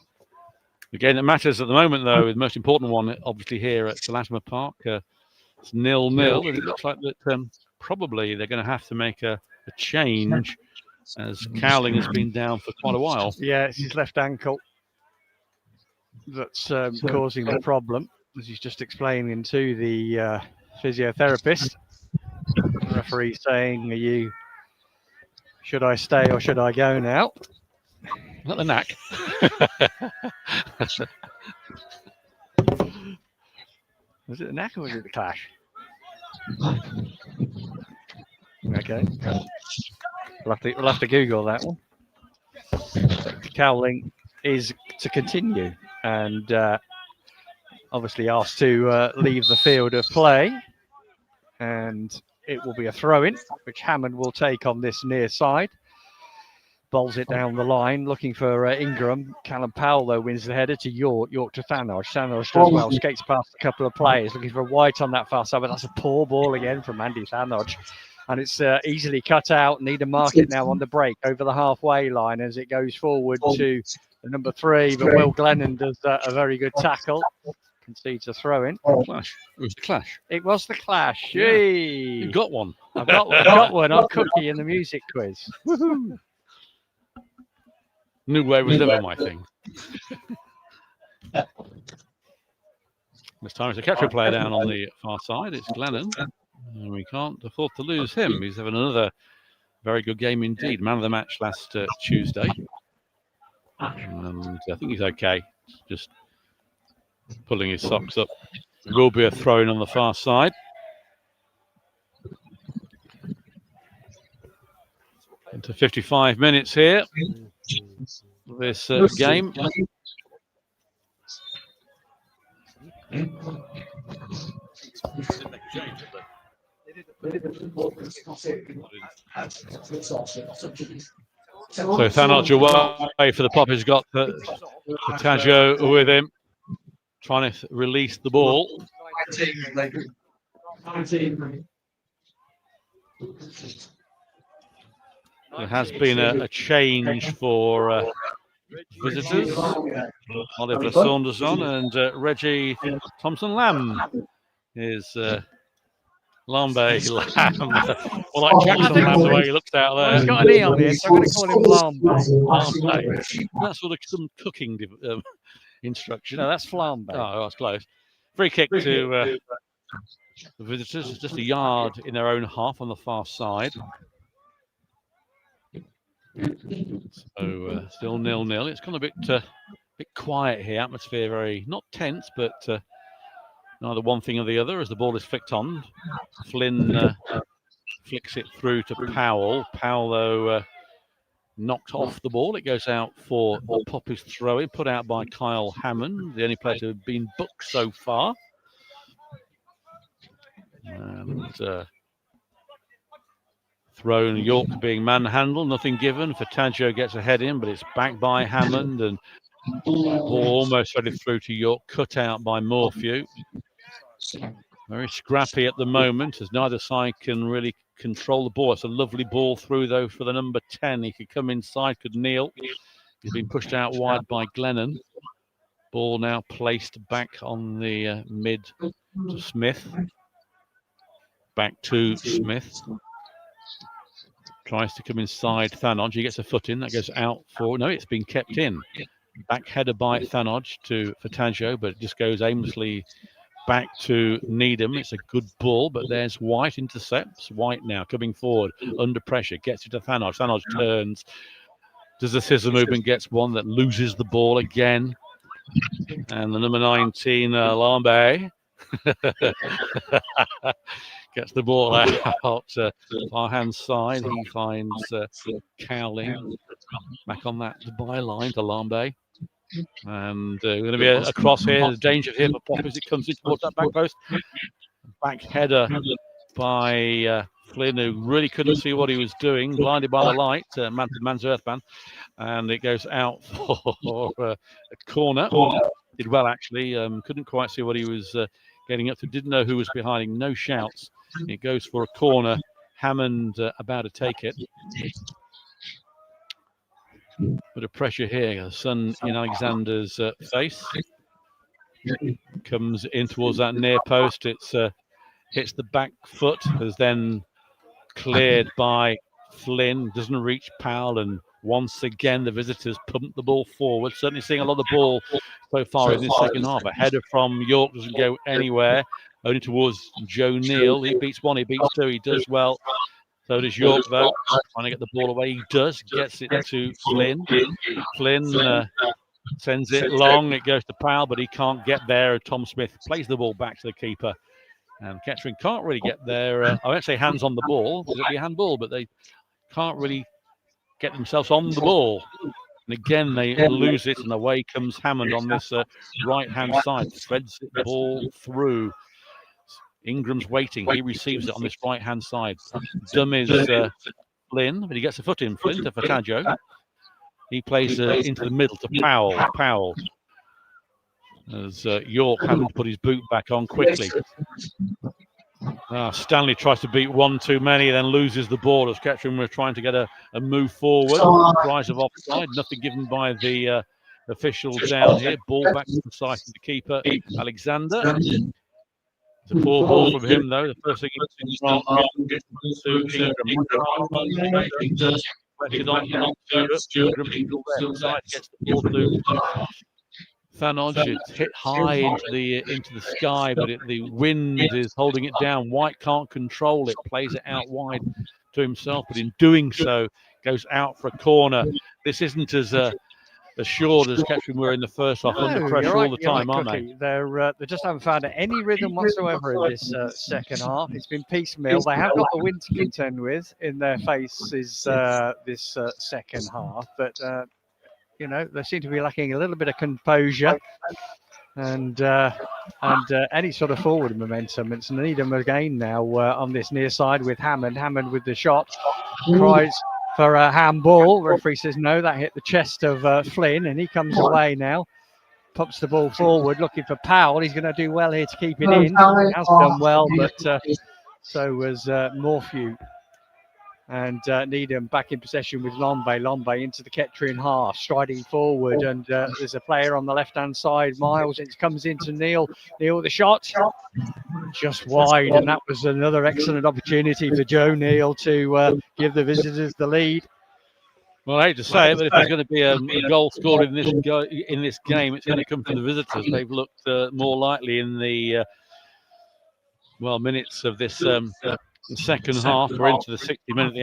game that matters at the moment, though, the most important one, obviously here at Latimer Park. It's 0-0. And it looks like that probably they're going to have to make a change, as Cowling has been down for quite a while. Yeah, it's his left ankle that's causing the problem, as he's just explaining to the physiotherapist. The referee saying, should I stay or should I go now? Not the knack. Was it the knack or was it the clash? Okay. We'll have to Google that one. Cowling is to continue and obviously asked to leave the field of play, and it will be a throw-in, which Hammond will take on this near side. Bowls it down the line, looking for Ingram. Callum Powell, though, wins the header to York. York to Thanos. Thanos does well, skates past a couple of players, looking for White on that far side, but that's a poor ball again from Andy Thanos. And it's easily cut out. Needham mark it now on the break over the halfway line as it goes forward to the number 3. But Will Glennon does a very good tackle. Concedes a throw-in. Clash. It was the clash. It was the clash. Yeah. Hey. You got one. I've got one on Cookie in the music quiz. Woohoo. New way was never my thing. This time it's a catcher player down on the far side. It's Glennon. And we can't afford to lose him. He's having another very good game indeed. Man of the match last Tuesday. And I think he's okay. Just pulling his socks up. There will be a throw-in on the far side. Into 55 minutes here. This game. So Thanos away for the Poppies. Got Taggio with him, trying to release the ball. There has been a change for visitors. Oliver Saunderson and Reggie Thompson-Lamb is Lambe. Well, like Jackson Lamb, the way he looks out there. He's got an E on the end, so I'm going to call him Lambe. That's sort of some cooking instruction. No, that's Flambe. Oh, that's close. Free kick to the visitors. It's just a yard in their own half on the far side. So still 0-0. It's gone a bit quiet here. Atmosphere very not tense, but neither one thing or the other as the ball is flicked on. Flynn flicks it through to Powell. Powell, though, knocked off the ball. It goes out for Poppies throw-in, put out by Kyle Hammond, the only player to have been booked so far. And thrown, York being manhandled, nothing given. For Taggio gets a head in, but it's back by Hammond, and ball almost threaded through to York, cut out by Morphew. Very scrappy at the moment, as neither side can really control the ball. It's a lovely ball through, though, for the number 10. He could come inside, could kneel. He's been pushed out wide by Glennon. Ball now placed back on the mid to Smith. Back to Smith. Tries to come inside Thanos. He gets a foot in. That goes out for... No, it's been kept in. Back header by Thanos for Taggio, but it just goes aimlessly back to Needham. It's a good ball, but there's White intercepts. White now coming forward under pressure. Gets it to Thanos. Thanos turns. Does a scissor movement. Gets one that loses the ball again. And the number 19, Lambe. Gets the ball out far hand side. He finds Cowling back on that byline to Lambe. And going to be a cross here. There's danger here for Poppies. It comes in towards that back post. Back header by Flynn, who really couldn't see what he was doing, blinded by the light. Man's Earthband. And it goes out for a corner. Did well, actually. Couldn't quite see what he was getting up to. Didn't know who was behind him. No shouts. It goes for a corner. Hammond about to take it. Bit of pressure here. The sun in Alexander's face. Comes in towards that near post. It's hits the back foot. Has then cleared by Flynn, doesn't reach Powell, and once again the visitors pump the ball forward. Certainly seeing a lot of the ball so far in this second half. A header from York doesn't go anywhere, only towards Joe Neal. He beats one, he beats two, he does well. So does York, though, trying to get the ball away. He does, gets it to Flynn. Flynn sends it long, it goes to Powell, but he can't get there. Tom Smith plays the ball back to the keeper. And Kettering can't really get there. I won't say hands on the ball, because it'll be a handball, but they can't really get themselves on the ball. And again, they lose it, and away comes Hammond on this right-hand side. Threads the ball through. Ingram's waiting. He receives it on this right-hand side. Dummies Flynn, but he gets a foot in. Flynn to Fataggio. He plays into the middle to Powell. Powell. As York having to put his boot back on quickly. Stanley tries to beat one too many, then loses the ball as Kettering were trying to get a move forward. Cries of offside, nothing given by the official down here. Ball back to the side of the keeper, Alexander. It's a poor ball from him, though. The first thing he's wrong to Ingram. Gets the ball to Thanodge. It's hit high into the sky, but the wind is holding it down. White can't control it, plays it out wide to himself, but in doing so, goes out for a corner. This isn't as assured as Kettering were in the first half, under pressure all the time, aren't they? They just haven't found any rhythm whatsoever in this second half. It's been piecemeal. They have got the wind to contend with in their faces this second half, but you know, they seem to be lacking a little bit of composure and any sort of forward momentum. It's Needham again now on this near side with Hammond. Hammond with the shot, cries for a handball. Referee says no, that hit the chest of Flynn, and he comes away now. Pops the ball forward, looking for Powell. He's going to do well here to keep it in. He has done well, but so was Morphew. And Needham back in possession with Lombe. Lombe into the Kettering half, striding forward. And there's a player on the left-hand side, Miles. It comes into Neal. Neal with the shot. Just wide. And that was another excellent opportunity for Joe Neal to give the visitors the lead. Well, I hate to say it, but if there's going to be a goal scored in this game, it's going to come from the visitors. They've looked more likely in the minutes of this the second half. We're into the 60-minute,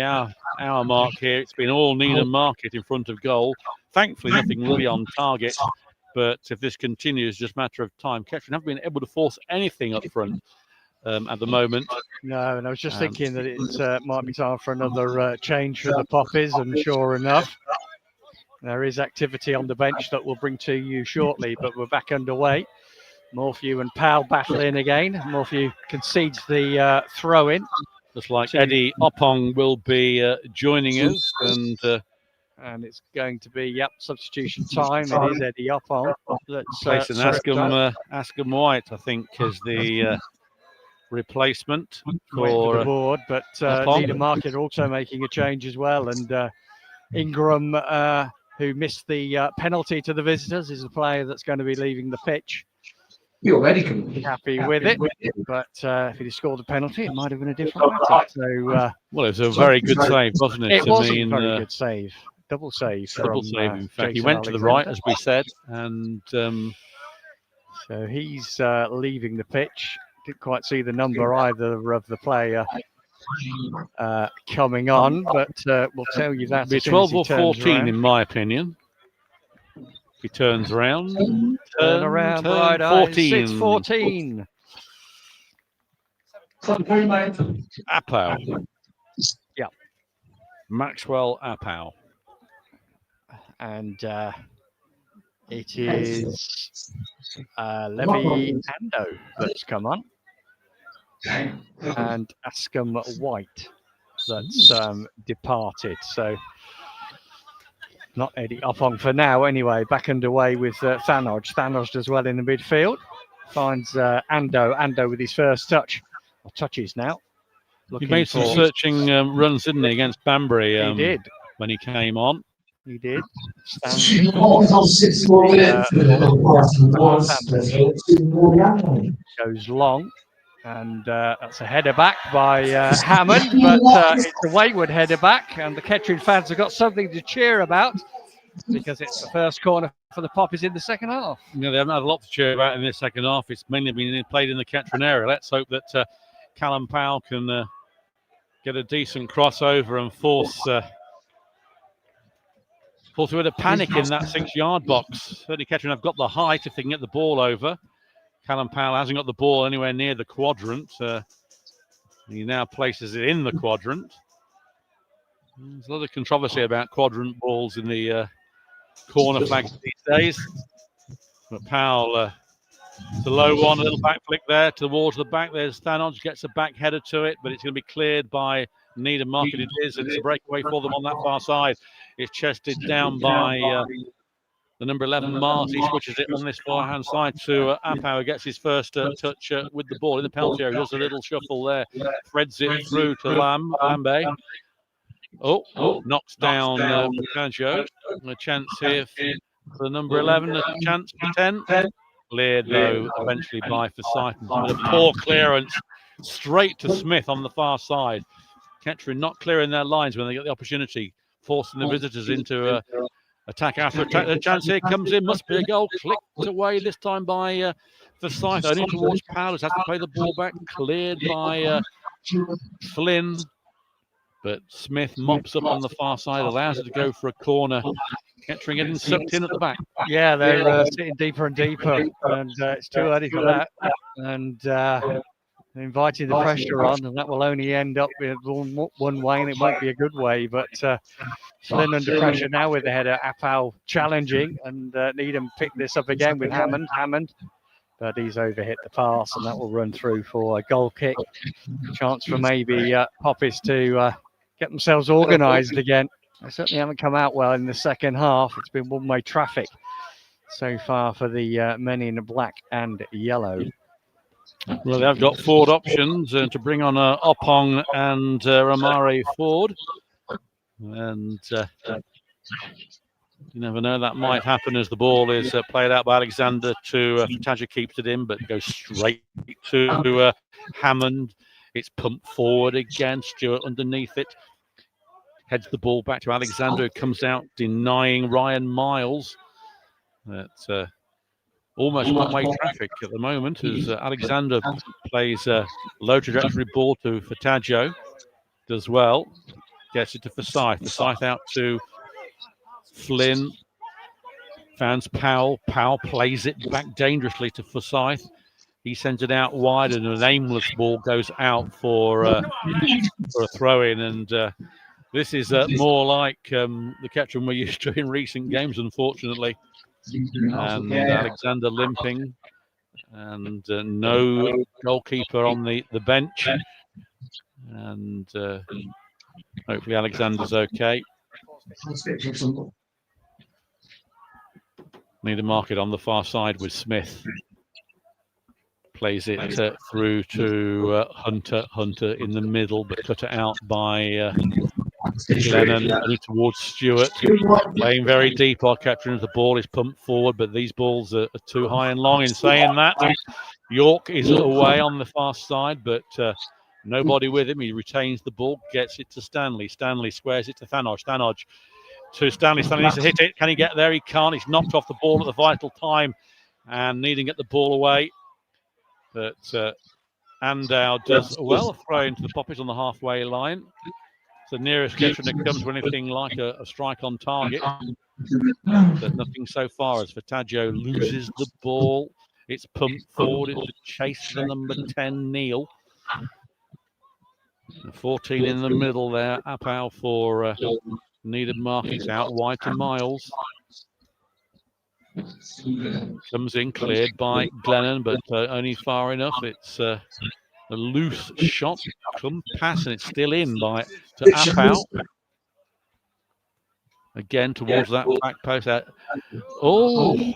hour mark here. It's been all Needham Market in front of goal. Thankfully, nothing really on target. But if this continues, just a matter of time. Kettering haven't been able to force anything up front at the moment. No, and I was just thinking that it might be time for another change for the Poppies, and sure enough, there is activity on the bench that we'll bring to you shortly, but we're back underway. Morphew and Powell battling again. Morphew concedes the throw-in. Just like Eddie Oppong will be joining us, and it's going to be substitution time. It is Eddie Oppong. Placing Askham White, I think, is the replacement for the board. But Needham Market are also making a change as well, and Ingram, who missed the penalty to the visitors, is the player that's going to be leaving the pitch. You're already can be happy with it, but if he'd scored a penalty, it might have been a different matter. So, well, it was a very good save, wasn't it? It was a very good save, double save. In fact, he went to the right, as we said, and so he's leaving the pitch. Didn't quite see the number either of the player coming on, but we'll tell you that. It'll be 12 or 14, in my opinion. He turns around. Turn around, right 14. It's 14. Apau. Yeah. Maxwell Apau. And it is Levy Ando that's come on. And Askham White that's departed. So not Eddie Oppong for now, anyway. Back underway with Thanodge. Thanodge does well in the midfield. Finds Ando. Ando with his first touches now. He made some searching runs, didn't he, against Banbury? He did. When he came on. He did. Goes long. And that's a header back by Hammond, but it's a wayward header back, and the Kettering fans have got something to cheer about because it's the first corner for the Poppies in the second half. Yeah, they haven't had a lot to cheer about in this second half. It's mainly been played in the Kettering area. Let's hope that Callum Powell can get a decent crossover and force a bit of panic in that 6-yard box. Certainly Kettering have got the height if they can get the ball over. Callum Powell hasn't got the ball anywhere near the quadrant. He now places it in the quadrant. There's a lot of controversy about quadrant balls in the corner flags these days. But Powell, it's a low one, a little back flick there towards the back. There's Thanodge, gets a back header to it, but it's going to be cleared by Needham. Market it is, and it's a breakaway for them on that far side. It's chested down by the number 11, Mars. He switches it on this far-hand side to Apau, who gets his first touch with the ball in the penalty area. Does a little shuffle there, threads it through to Lambe. Knocks down Paggio. A chance here for the number 11, a chance for 10. Cleared, though, eventually by Forsyth. A poor clearance straight to Smith on the far side. Kettering not clearing their lines when they get the opportunity, forcing the visitors into attack after attack. The chance here comes in, must be a goal. Clicked away this time by Forsyth, only towards Powell, has to play the ball back. Cleared by Flynn, but Smith mops up on the far side, allows it to go for a corner. Kettering getting sucked in at the back. Yeah, they're sitting deeper and deeper, and it's too early for that. And inviting the pressure on, and that will only end up with one way, and it won't be a good way. But Flynn under pressure now with the header. Apau challenging, and Needham picked this up again with Hammond. But he's overhit the pass, and that will run through for a goal kick. Chance for maybe Poppies to get themselves organised again. They certainly haven't come out well in the second half. It's been one-way traffic so far for the men in black and yellow. Well, they've got forward options to bring on Opong and Ramare Ford. And you never know, that might happen as the ball is played out by Alexander to Taja, keeps it in, but goes straight to Hammond. It's pumped forward again. Stewart underneath it. Heads the ball back to Alexander, who comes out denying Ryan Miles. That's almost one-way traffic at the moment as Alexander plays a low trajectory ball to Fataggio. Does well. Gets it to Forsyth. Forsyth out to Flynn. Fans Powell. Powell plays it back dangerously to Forsyth. He sends it out wide, and an aimless ball goes out for a throw-in. And this is more like the Kettering we're used to in recent games, unfortunately. And Alexander limping, and no goalkeeper on the bench. And hopefully Alexander's okay. Need a market on the far side with Smith. Plays it through to Hunter. Hunter in the middle, but cut it out by Lennon towards Stewart. Playing very deep, our Kettering. The ball is pumped forward, but these balls are too high and long. In saying that, York is away on the far side, but nobody with him. He retains the ball, gets it to Stanley. Stanley squares it to Thanodge. Thanodge to Stanley. Stanley needs to hit it. Can he get there? He can't. He's knocked off the ball at the vital time and needing to get the ball away. But Andow does well. A throw into the Poppies on the halfway line. It's the nearest Kettering that comes to anything like a strike on target. But nothing so far as Fataggio loses the ball. It's pumped forward. It's a chase for the number 10, Neil. 14 in the middle there. Apau for Needham Markets, out wide to Miles. Comes in, cleared by Glennon, but only far enough. It's a loose shot, come pass, and it's still in to Apau. Again towards that back post. Oh,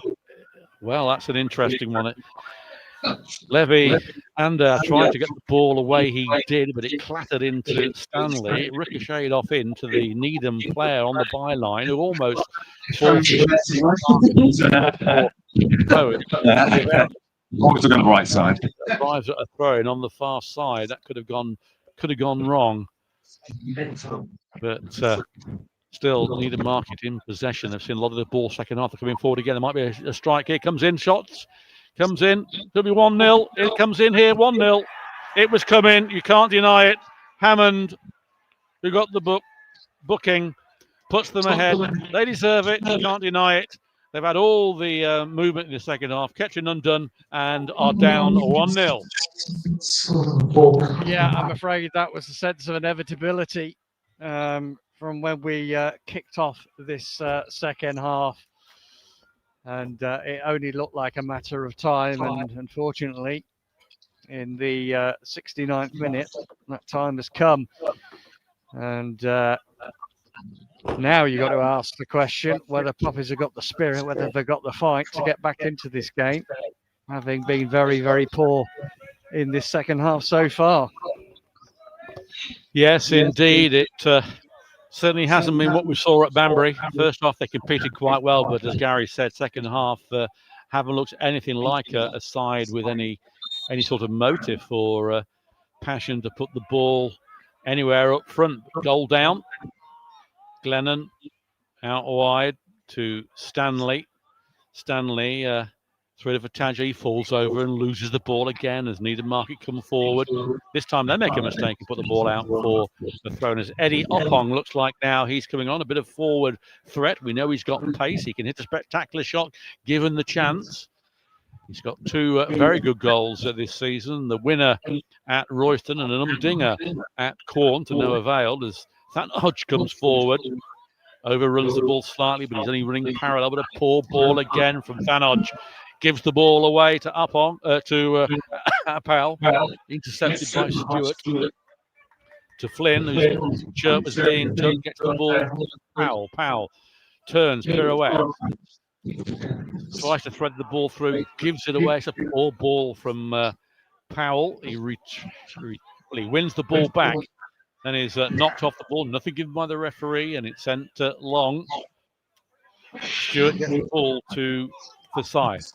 well, that's an interesting one. Levy and tried to get the ball away. He did, but it clattered into Stanley. It ricocheted off into the Needham player on the byline, who almost Always look on the right side. Arrives at a throw-in on the far side. That could have gone wrong. But still, Needham Market in possession. They've seen a lot of the ball second half. They're coming forward again. There might be a strike here. Comes in, shots. Comes in. Could be 1-0. It comes in here, 1-0. It was coming. You can't deny it. Hammond, who got the booking, puts them ahead. They deserve it. You can't deny it. They've had all the movement in the second half. Catching undone and are down 1-0. Yeah, I'm afraid that was a sense of inevitability from when we kicked off this second half. And it only looked like a matter of time. And unfortunately, in the 69th minute, that time has come. And now you've got to ask the question whether Poppies have got the spirit, whether they've got the fight to get back into this game, having been very, very poor in this second half so far. Yes, indeed. It certainly hasn't been what we saw at Banbury. First half, they competed quite well, but as Gary said, second half haven't looked anything like a side with any sort of motive or passion to put the ball anywhere up front. Goal down. Glennon out wide to Stanley. Stanley through to Fatadjo. He falls over and loses the ball again as Needham Market come forward. This time they make a mistake and put the ball out for the thrown. As Eddie Oppong looks like now he's coming on, a bit of forward threat. We know he's got pace. He can hit a spectacular shot given the chance. He's got two very good goals this season. The winner at Royston and an umdinger at Quorn to no avail as Thatnodge comes forward. Overruns the ball slightly, but he's only running parallel. But a poor ball again from Thatnodge. Gives the ball away to Apal. Intercepted by Stewart. To Flynn, whose shirt was being tugged, gets the ball. Powell turns, pirouette. Tries to thread the ball through, gives it away. It's a poor ball from Powell. He wins the ball back. Then is knocked off the ball. Nothing given by the referee, and it's sent long. Stewart gets the ball to Forsyth.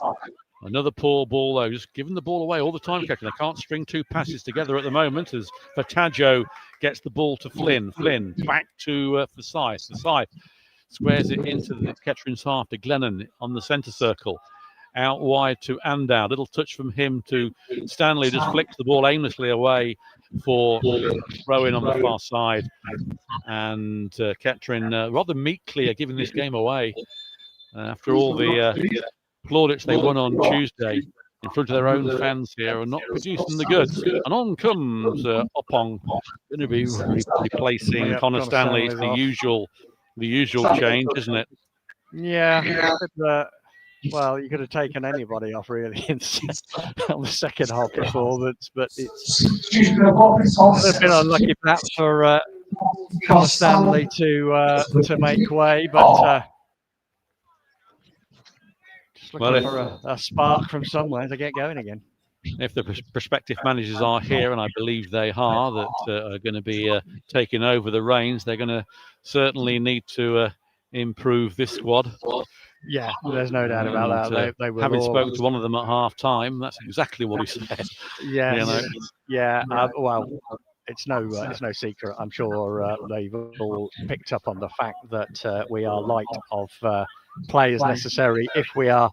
Another poor ball, though, just giving the ball away all the time. They can't string two passes together at the moment as Fatadjo gets the ball to Flynn. Flynn back to Forsyth. Forsyth squares it into the Ketterin's half to Glennon on the centre circle. Out wide to Andow. Little touch from him to Stanley. Just flicks the ball aimlessly away for throw-in on the far side. And Kettering rather meekly are giving this game away. After all the plaudits they won on Tuesday in front of their own fans here are not producing the goods. And on comes Oppong. Going to be replacing Connor Stanley. It's the usual change, isn't it? Yeah. Well, you could have taken anybody off really on the second half performance, but it's a bit unlucky perhaps for Connor Stanley to make way, but just looking for a spark from somewhere to get going again. If the prospective managers are here, and I believe they are, that are going to be taking over the reins, they're going to certainly need to improve this squad. Yeah, there's no doubt about that. They will. Having spoken to one of them at half time, that's exactly what he said. Yeah, well, it's no secret. I'm sure they've all picked up on the fact that we are light of players necessary if we have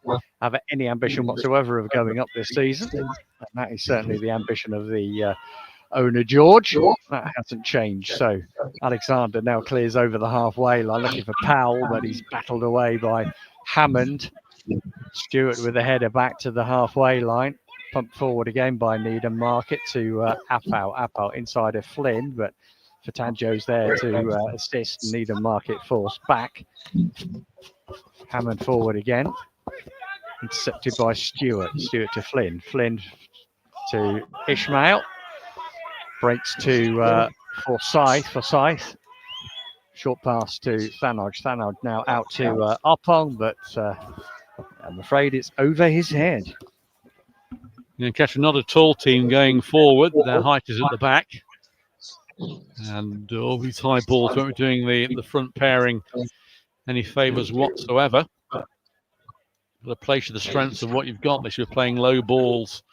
any ambition whatsoever of going up this season. And that is certainly the ambition of the owner, George. That hasn't changed. So Alexander now clears over the halfway line, looking for Powell, but he's battled away by Hammond. Stewart with the header back to the halfway line. Pumped forward again by Needham Market to Apal inside of Flynn, but Fatadjo's there to assist. Needham Market forced back. Hammond forward again. Intercepted by Stewart. Stewart to Flynn. Flynn to Ishmael. Breaks to Forsyth. Short pass to Thatnodge. Thatnodge now out to Oppong, but I'm afraid it's over his head. You catch another tall team going forward. Their height is at the back. And all these high balls won't be doing the front pairing any favours whatsoever. to play to the strengths of what you've got. They should be playing low balls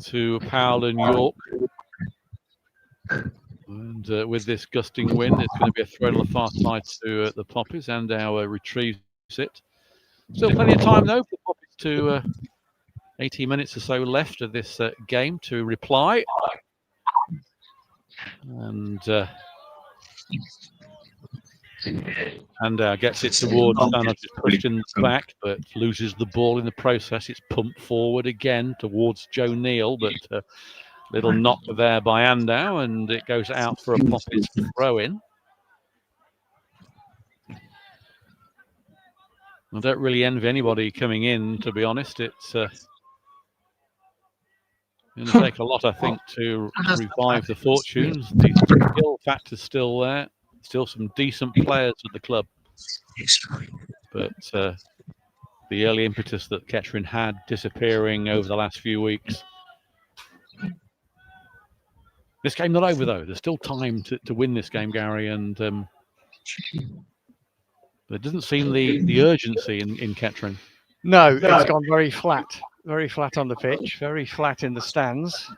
to Powell and York. And with this gusting wind, it's going to be a throw on the far side to the Poppies, and our retrieves it. Still plenty of time though for the Poppies to 18 minutes or so left of this game to reply. And gets it towards Anna, just pushed in the back, but loses the ball in the process. It's pumped forward again towards Joe Neal, but little knock there by Andau, and it goes out for a Poppies throw-in. I don't really envy anybody coming in, to be honest. It's going to take a lot, I think, to revive the fortunes. The skill factor's still there. Still some decent players at the club. But the early impetus that Kettering had disappearing over the last few weeks. This game not over, though. There's still time to win this game, Gary, and there doesn't seem the urgency in Kettering. No, it's gone very flat on the pitch, very flat in the stands.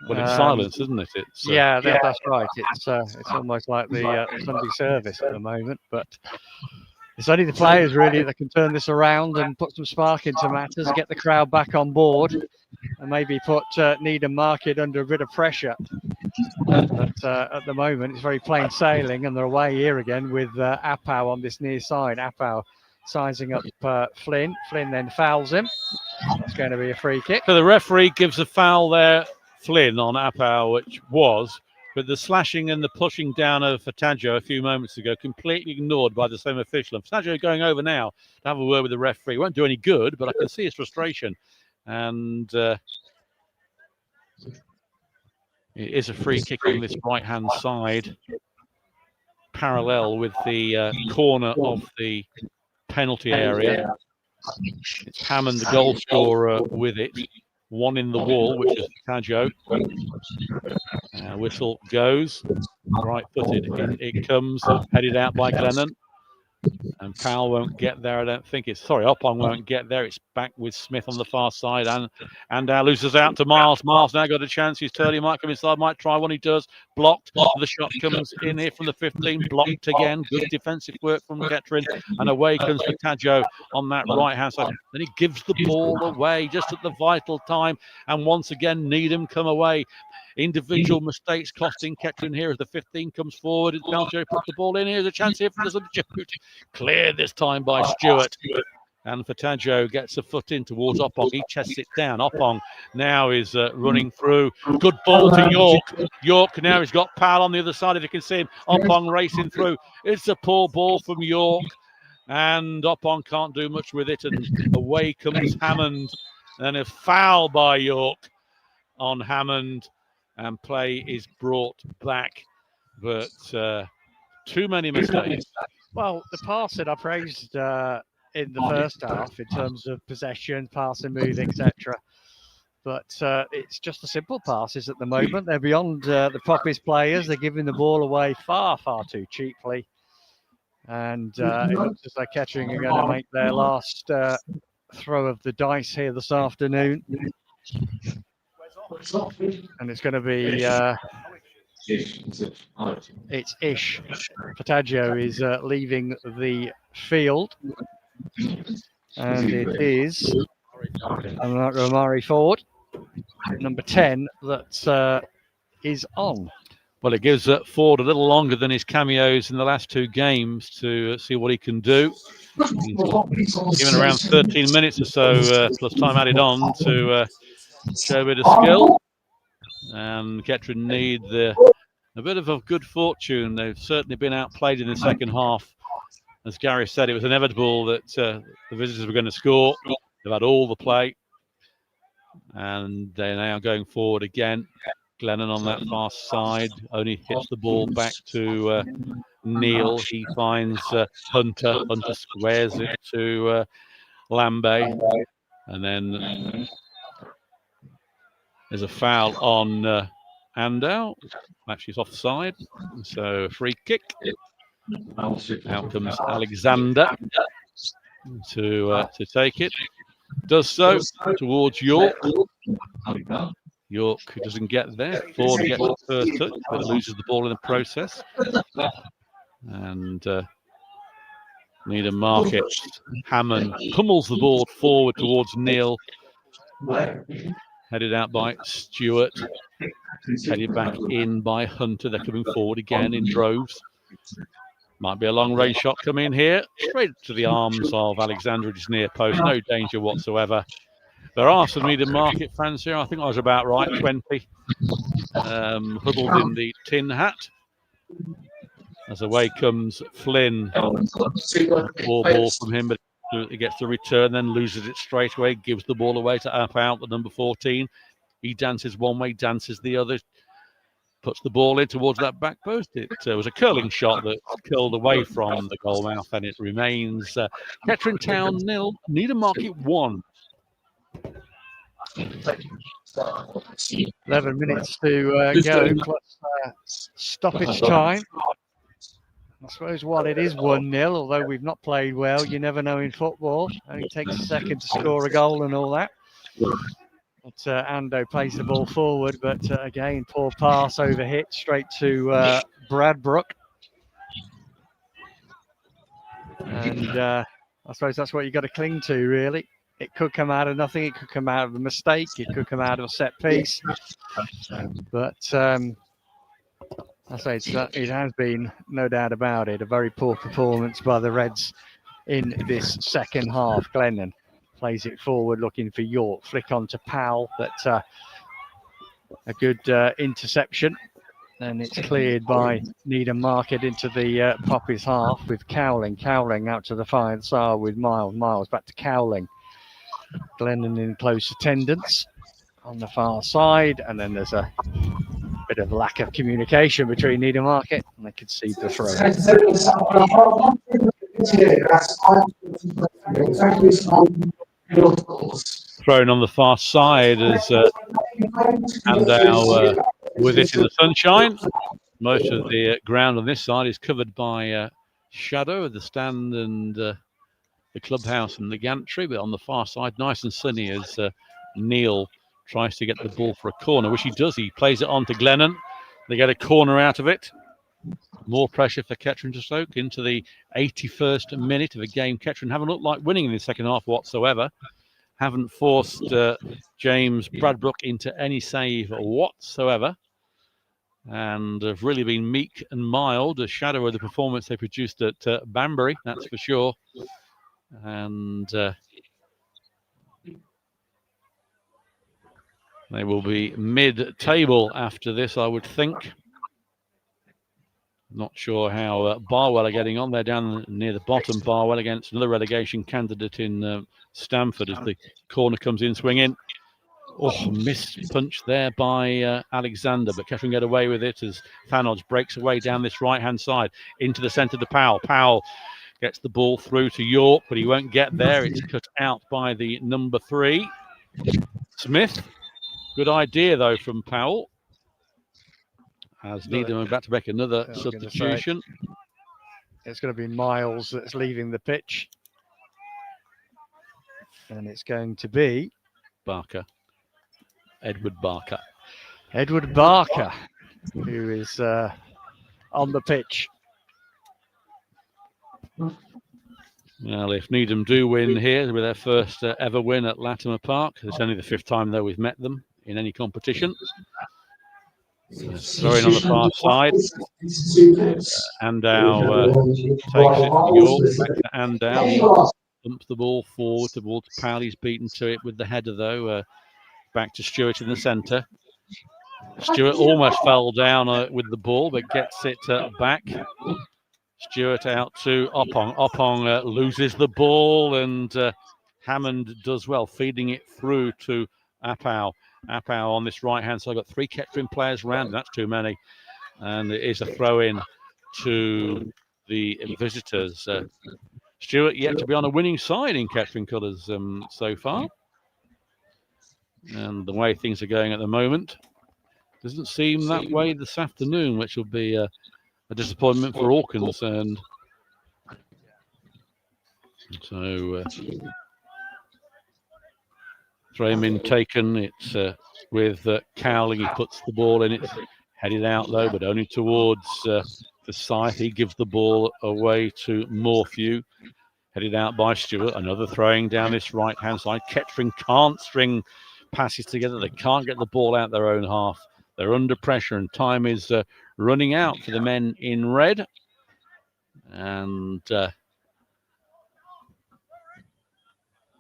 Well, it's silence, isn't it? It's yeah, that's right. It's almost like the Sunday service at the moment, but it's only the players really that can turn this around and put some spark into matters, get the crowd back on board, and maybe put Needham Market under a bit of pressure. But at the moment, it's very plain sailing, and they're away here again with Apau on this near side. Apau sizing up Flynn. Flynn then fouls him. That's going to be a free kick. So the referee gives a foul there, Flynn, on Apau, which was, but the slashing and the pushing down of Fataggio a few moments ago completely ignored by the same official. And Fataggio going over now to have a word with the referee. Won't do any good, but I can see his frustration. And it is a free kick on this right-hand side, parallel with the corner of the penalty area. It's Hammond, the goal scorer, with it. One in the wall, which is Fataggio. Whistle goes. Right-footed. It comes, headed out by Glennon. And Powell won't get there, I don't think. Oppong won't get there. It's back with Smith on the far side. And loses out to Miles. Miles now got a chance. He's turning. He might come inside, might try one. He does. Blocked. The shot comes in here from the 15. Blocked again. Good defensive work from Kettering. And away comes Fataggio on that right-hand side. Then he gives the ball away just at the vital time. And once again, Needham come away. Individual mistakes costing Kettering here as the 15 comes forward. Beljo puts the ball in. Here's a chance here for the substitute. Cleared this time by Stewart. And Fataggio gets a foot in towards Oppong. He chests it down. Oppong now is running through. Good ball to York. York now has got Powell on the other side, if you can see him. Oppong racing through. It's a poor ball from York. And Oppong can't do much with it. And away comes Hammond. And a foul by York on Hammond. And play is brought back. But too many mistakes. Well, the pass that I praised in the first half in terms of possession, passing, move, etc. But it's just the simple passes at the moment. They're beyond the Poppies players. They're giving the ball away far, far too cheaply. And it looks as though Kettering are going to make their last throw of the dice here this afternoon. And it's going to be... it's Ish. Fataggio is leaving the field. And it is Romari Ford, number 10, that is on. Well, it gives Ford a little longer than his cameos in the last two games to see what he can do. He's given around 13 minutes or so, plus time added on, to show a bit of skill. And Kettering need a bit of a good fortune. They've certainly been outplayed in the second half. As Gary said, it was inevitable that the visitors were going to score. They've had all the play. And they're now going forward again. Glennon on that far side only hits the ball back to Neal. He finds Hunter. Hunter squares it to Lambay. And then there's a foul on Andau. Actually, it's offside. So free kick. Out comes Alexander. to take it. Does so towards York. York, who doesn't get there. Ford gets the first touch, but loses the ball in the process. And Needham Market. Hammond pummels the board forward towards Neil. Headed out by Stewart. Headed back in by Hunter. They're coming forward again in droves. Might be a long-range shot coming here. Straight to the arms of Alexandridge's near post. No danger whatsoever. There are some Needham Market fans here. I think I was about right, 20. Huddled in the tin hat. As away comes Flynn. Poor ball from him, but he gets the return, then loses it straight away. Gives the ball away to Out, the number 14. He dances one way, dances the other. Puts the ball in towards that back post. It was a curling shot that curled away from the goal mouth, and it remains Kettering Town 0, Needham Market 1. 11 minutes to go, plus stoppage time. I suppose while it is 1-0, although we've not played well, you never know in football. Only takes a second to score a goal and all that. But Ando plays the ball forward, but again, poor pass over hit straight to Bradbrook. And I suppose that's what you've got to cling to, really. It could come out of nothing. It could come out of a mistake. It could come out of a set piece. But I say it has been, no doubt about it, a very poor performance by the Reds in this second half. Glennon plays it forward, looking for York. Flick on to Powell, but a good interception. And it's cleared by Needham Market into the Poppies half with Cowling. Cowling out to the far side with Miles. Miles back to Cowling. Glennon in close attendance on the far side. And then there's a bit of lack of communication between Needham Market and they concede the throw. Thrown on the far side as Andau with it in the sunshine. Most of the ground on this side is covered by shadow of the stand and the clubhouse and the gantry, but on the far side, nice and sunny as Neil tries to get the ball for a corner, which he does. He plays it on to Glennon. They get a corner out of it. More pressure for Kettering to soak into the 81st minute of a game. Kettering haven't looked like winning in the second half whatsoever. Haven't forced James Bradbrook into any save whatsoever. And have really been meek and mild, a shadow of the performance they produced at Banbury, that's for sure. And they will be mid-table after this, I would think. Not sure how Barwell are getting on. They're down near the bottom. Barwell against another relegation candidate in Stamford as the corner comes in, swing in. Oh, missed punch there by Alexander, but Kettering get away with it as Fanodge breaks away down this right-hand side into the centre to Powell. Powell gets the ball through to York, but he won't get there. It's cut out by the number 3, Smith. Good idea, though, from Powell. As Needham are about to make another substitution. It's going to be Miles that's leaving the pitch. And it's going to be Barker. Edward Barker. Edward Barker, who is on the pitch. Well, if Needham do win here with their first ever win at Latimer Park, it's only the 5th time, though, we've met them in any competition. Throwing on the far side. Andau takes it to York, back to Andau. He dumps the ball forward towards Powell. He's beaten to it with the header, though. Back to Stewart in the centre. Stewart almost fell down with the ball, but gets it back. Stewart out to Oppong. Oppong loses the ball, and Hammond does well, feeding it through to Appau. Appau on this right-hand side. Got 3 Kettering players around, and that's too many. And it is a throw-in to the visitors. Stewart yet to be on a winning side in Kettering colours so far. And the way things are going at the moment, doesn't seem that way this afternoon, which will be a disappointment for all concerned. So frame in taken. It's with Cowling. He puts the ball in. It's headed out though, but only towards Forsyth. He gives the ball away to Morphew. Headed out by Stewart. Another throwing down this right-hand side. Kettering can't string passes together. They can't get the ball out their own half. They're under pressure, and time is running out for the men in red. And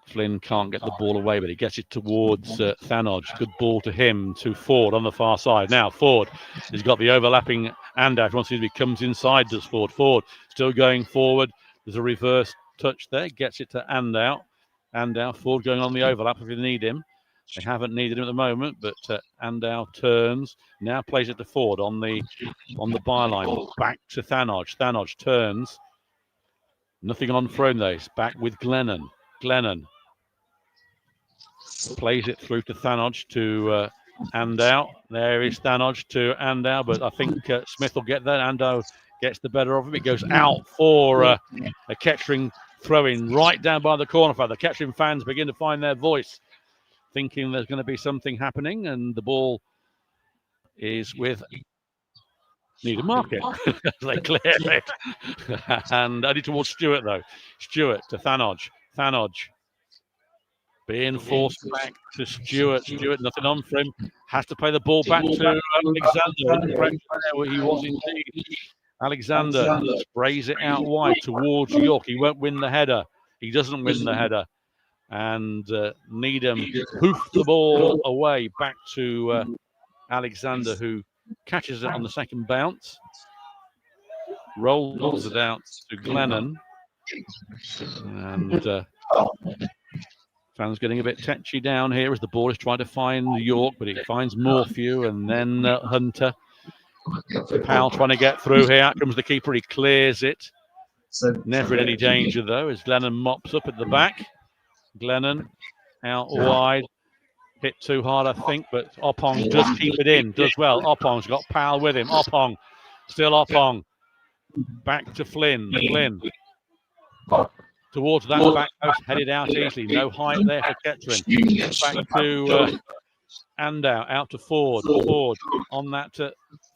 Flynn can't get the ball away, but he gets it towards Thanodge. Good ball to him, to Ford on the far side. Now Ford has got the overlapping Andow. Once he comes inside, does Ford. Ford still going forward. There's a reverse touch there. Gets it to Andow. Andow, Ford going on the overlap if you need him. They haven't needed him at the moment, but Andow turns. Now plays it to Ford on the byline. Back to Thanodge. Thanodge turns. Nothing on thrown though. It's back with Glennon. Glennon plays it through to Thanodge to Andow. There is Thanodge to Andow, but I think Smith will get there. Andow gets the better of him. It goes out for a Kettering throw-in right down by the corner flag. The Kettering fans begin to find their voice, thinking there's going to be something happening, and the ball is with Needham Market. They clear it. And only towards Stewart, though. Stewart to Thanodge. Thanodge being forced back to Stewart. Stewart, nothing on for him. Has to play the ball back to Alexander. He was indeed. Alexander sprays it out wide towards York. He won't win the header. He doesn't win the header. And Needham hoofed the ball away back to Alexander, who catches it on the second bounce. Rolls it out to Glennon. And fans getting a bit tetchy down here as the ball is trying to find York, but it finds Morphew and then Hunter. Powell trying to get through here. Out comes the keeper. He clears it. Never in any danger, though, as Glennon mops up at the back. Glennon out wide. Hit too hard, I think, but Oppong does keep it in. Does well. Oppong's got Powell with him. Oppong. Still Oppong. Back to Flynn. Flynn. Towards that back post, headed out easily. No height there for Kettering. Back to Andow, out to Ford. Ford on that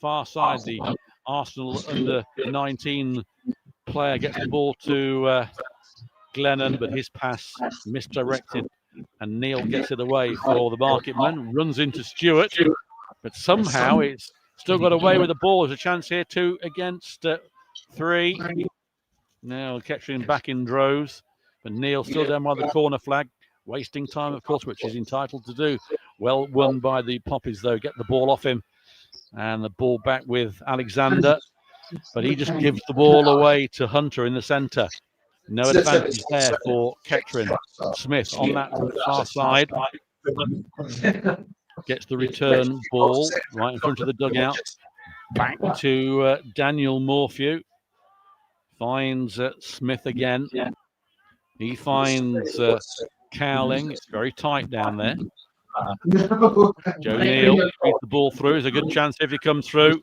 far side. The Arsenal under 19 player gets the ball to Glennon, but his pass misdirected. And Neil gets it away for the Marketman. Runs into Stewart, but somehow it's still got away with the ball. There's a chance here, 2 against 3. Now Kettering back in droves, but Neil still down by the corner flag, wasting time, of course, which he's entitled to do. Well won by the Poppies, though. Get the ball off him, and the ball back with Alexander, but he just gives the ball away to Hunter in the centre. No advantage there for Kettering. Smith on that far side gets the return ball right in front of the dugout. Back to Daniel Morphew. Finds Smith again. He finds Cowling. It's very tight down there. Joe Neal beats the ball through. There's a good chance if he comes through.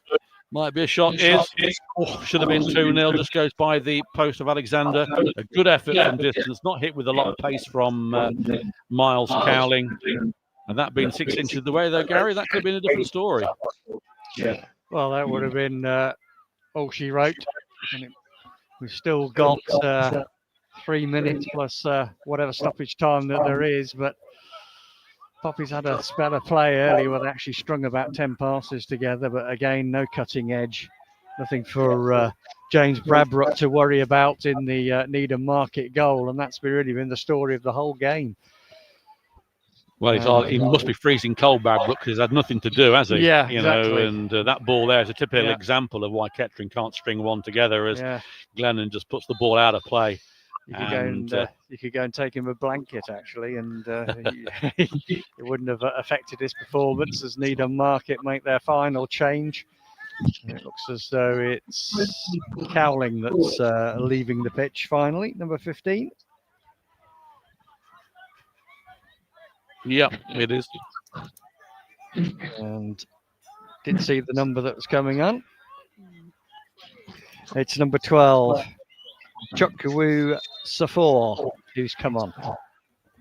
Might be a shot. Should have been 2-0. Just goes by the post of Alexander. A good effort from distance. Not hit with a lot of pace from Miles Cowling. And that being 6 inches away, though, Gary, that could have been a different story. Well, that would have been all she wrote. And we've still got 3 minutes plus whatever stoppage time that there is. But Poppies had a spell of play early where they actually strung about 10 passes together. But again, no cutting edge. Nothing for James Bradbrook to worry about in the Needham Market goal. And that's really been the story of the whole game. Well, he must be freezing cold, Bradbrook, because he's had nothing to do, has he? Yeah, exactly. And that ball there is a typical example of why Kettering can't string one together, as Glennon just puts the ball out of play. You could go and take him a blanket, actually, and it wouldn't have affected his performance as Needham Market make their final change. It looks as though it's Cowling that's leaving the pitch finally, number 15. Yeah, it is. And didn't see the number that was coming on. It's number 12, Chukwu Safor, who's come on.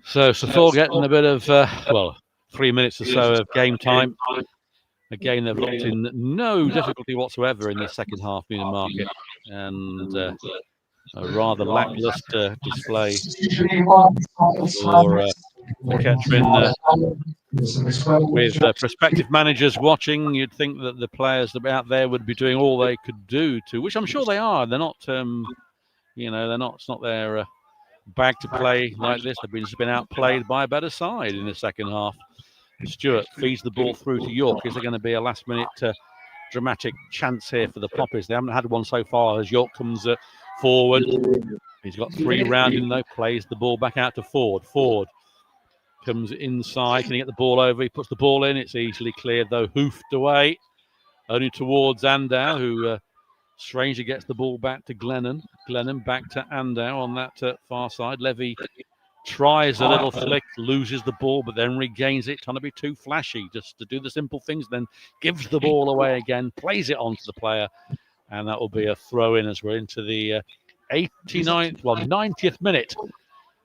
So Safor getting a bit of, well, 3 minutes or so of game time. Again, they've looked in no difficulty whatsoever in this second half, Needham Market, and a rather lackluster display for Kettering. With prospective managers watching, you'd think that the players that are out there would be doing all they could do to, which I'm sure they are. They're not, you know, they're not. It's not their bag to play like this. They've just been outplayed by a better side in the second half. Stewart feeds the ball through to York. Is there going to be a last-minute dramatic chance here for the Poppies? They haven't had one so far as York comes forward. He's got 3 round in though. Plays the ball back out to Ford. Ford comes inside. Can he get the ball over? He puts the ball in. It's easily cleared though. Hoofed away. Only towards Andow, who strangely gets the ball back to Glennon. Glennon back to Andow on that far side. Levy tries a little flick, loses the ball, but then regains it, trying to be too flashy, just to do the simple things, then gives the ball away again, plays it onto the player, and that will be a throw-in as we're into the 89th, well, 90th minute.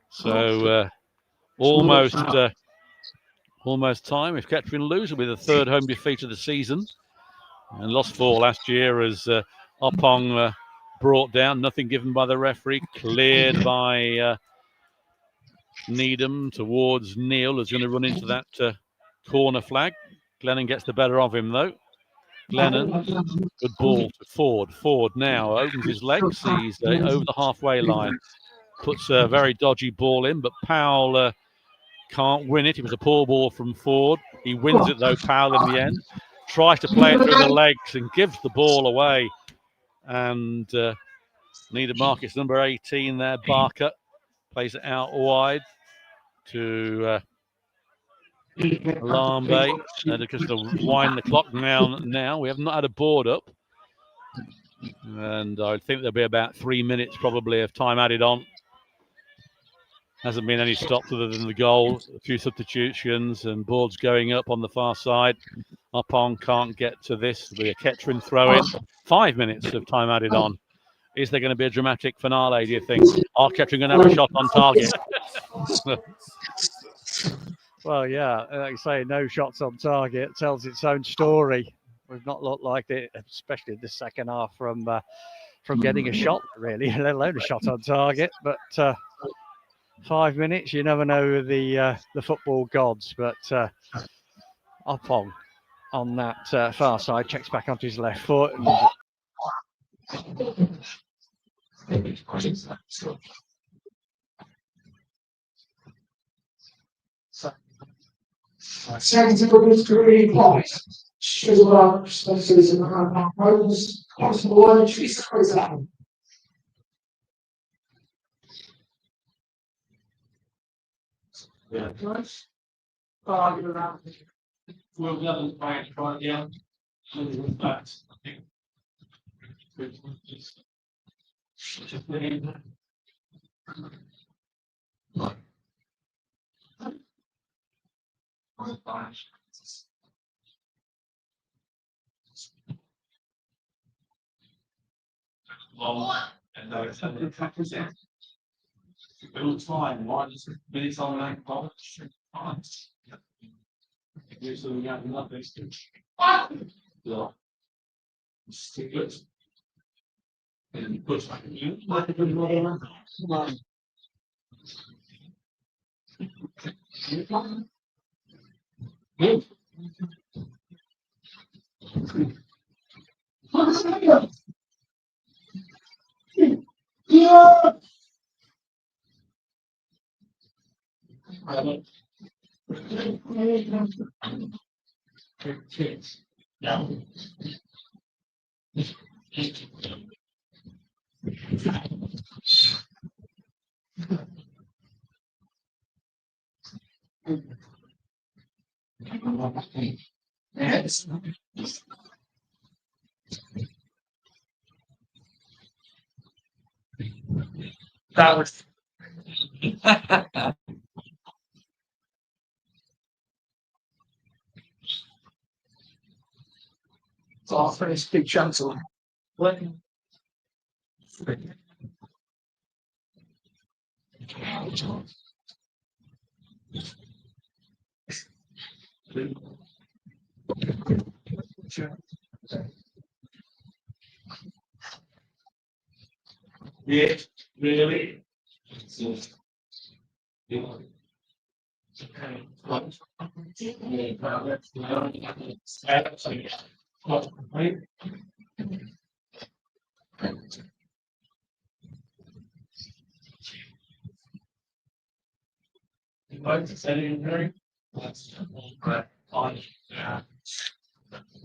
So almost time. If Kettering lose, it'll be the 3rd home defeat of the season, and lost 4 last year as Opong brought down, nothing given by the referee, cleared by Needham towards Neil, who's going to run into that corner flag. Glennon gets the better of him though. Glennon, good ball to Ford. Ford now opens his legs. He's over the halfway line. Puts a very dodgy ball in, but Powell can't win it. It was a poor ball from Ford. He wins it though, Powell in the end. Tries to play it through the legs and gives the ball away. And Needham Market's number 18 there, Barker, plays it out wide to Lambe, just to wind the clock now. We have not had a board up, and I think there'll be about 3 minutes probably of time added on. Hasn't been any stops other than the goal, a few substitutions, and boards going up on the far side. Opong can't get to this. There'll be a Kettering throw-in. 5 minutes of time added on. Is there going to be a dramatic finale, do you think? Are Kettering going to have a shot on target? Well, yeah, like you say, no shots on target tells its own story. We've not looked like it, especially in the second half, from getting a shot, really, let alone a shot on target. But 5 minutes, you never know the football gods. But Opong on that far side checks back onto his left foot. And 73 points. Chisel spaces in the hand roads. Possible one, she's crazy. Yeah, nice. We'll level back right down. And back, I think. And it's fine. Why does minutes on that ball? So we got nothing. Yeah. Stick it. And push back in. Yeah. Yes. That was. It's our first big chance of Yeah, really.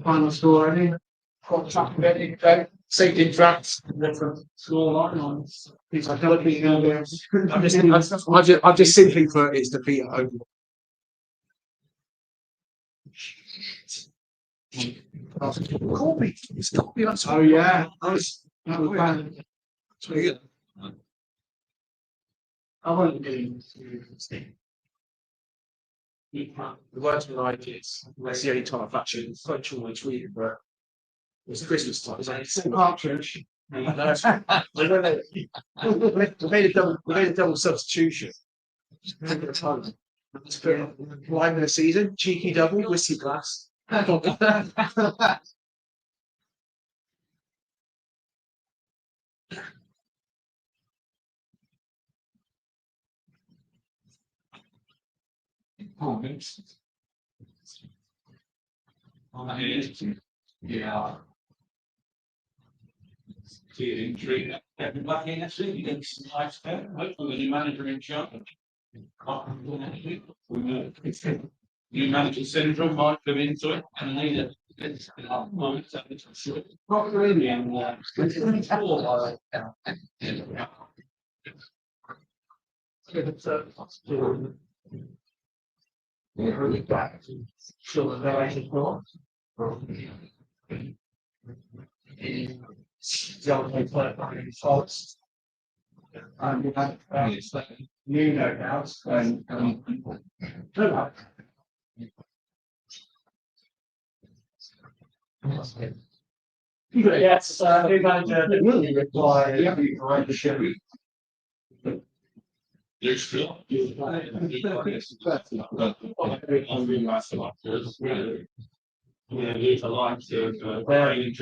Final score, I think. Got track ready, go. Safety tracks, different score line on. I've just simply put it's defeat at home. Corby, it's Corby. Oh yeah, that was bad. That's pretty good. I won't get into the words we like is that's the only time I've actually functionally tweeted, but it's Christmas time. It's like St. Partridge. We made a double substitution. Let's put line of the season, cheeky double, whiskey glass. Yeah. Intrigue. Everybody actually, you get some nice there. Hopefully, the new manager in charge. New manager syndrome might come into it and need it. Not really, and really back to sure that and we had new notes and yes, new manager really require the show. There's still yeah, there's a lot of very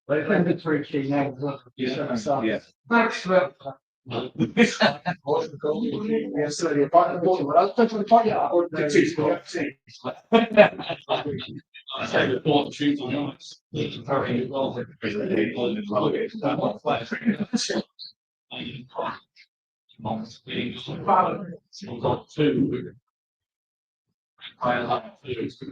but it's three key names. Yeah. Thanks for yes, so the I'll touch on the point. I say the thought shoot on honest. It's very well with got two. I like to use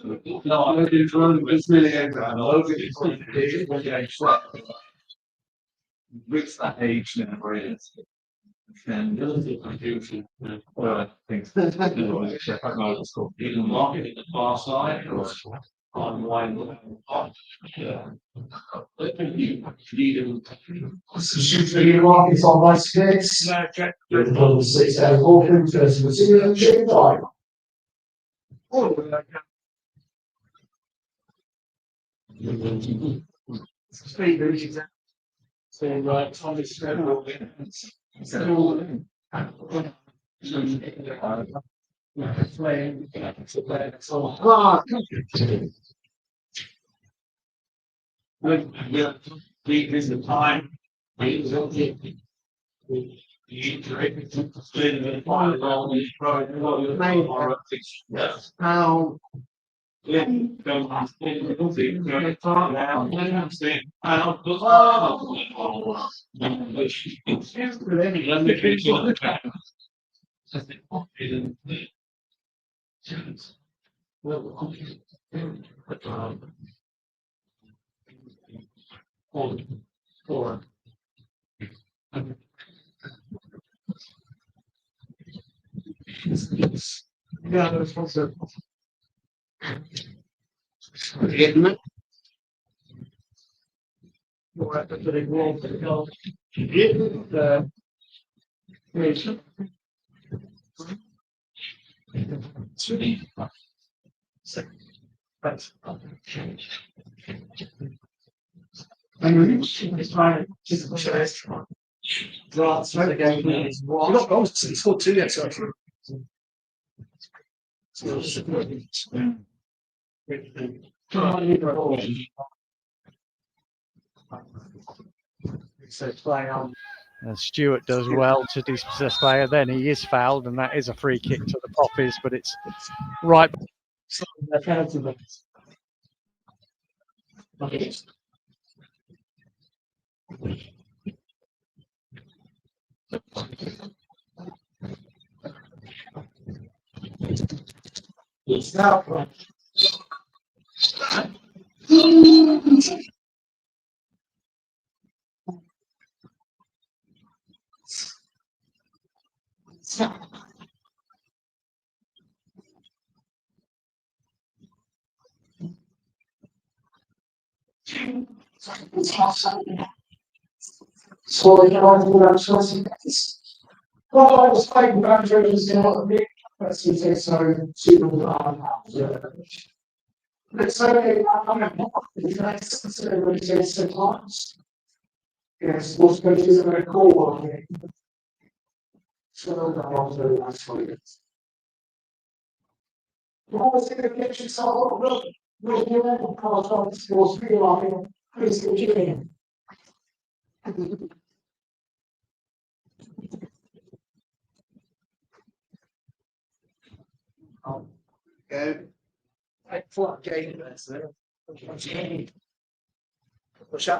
no, I'm going to do this really reach that age now where it is. And the other thing I do things either market at the far side or online. Needham. Shooting markets on my skates. No, 6 out of 4 5. Speed reaching. So right, Thomas is the time. How yeah, that's what's it. And it's trying to push it. Right, so again, you got goals. He scored 2 yet, so playing on. Stewart does well to dispossess player. Then he is fouled, and that is a free kick to the Poppies, but it's right. It's now so you know, Chelsea. Well, I was fighting back Germans in what big let's say so super but so I'm it's everybody says sometimes. Yes, sports coaches are very cool on it. So that's very nice for you. What was it that gets you so really you know because of sports feel like please continue. Go. Excellent game there, sir. Push out.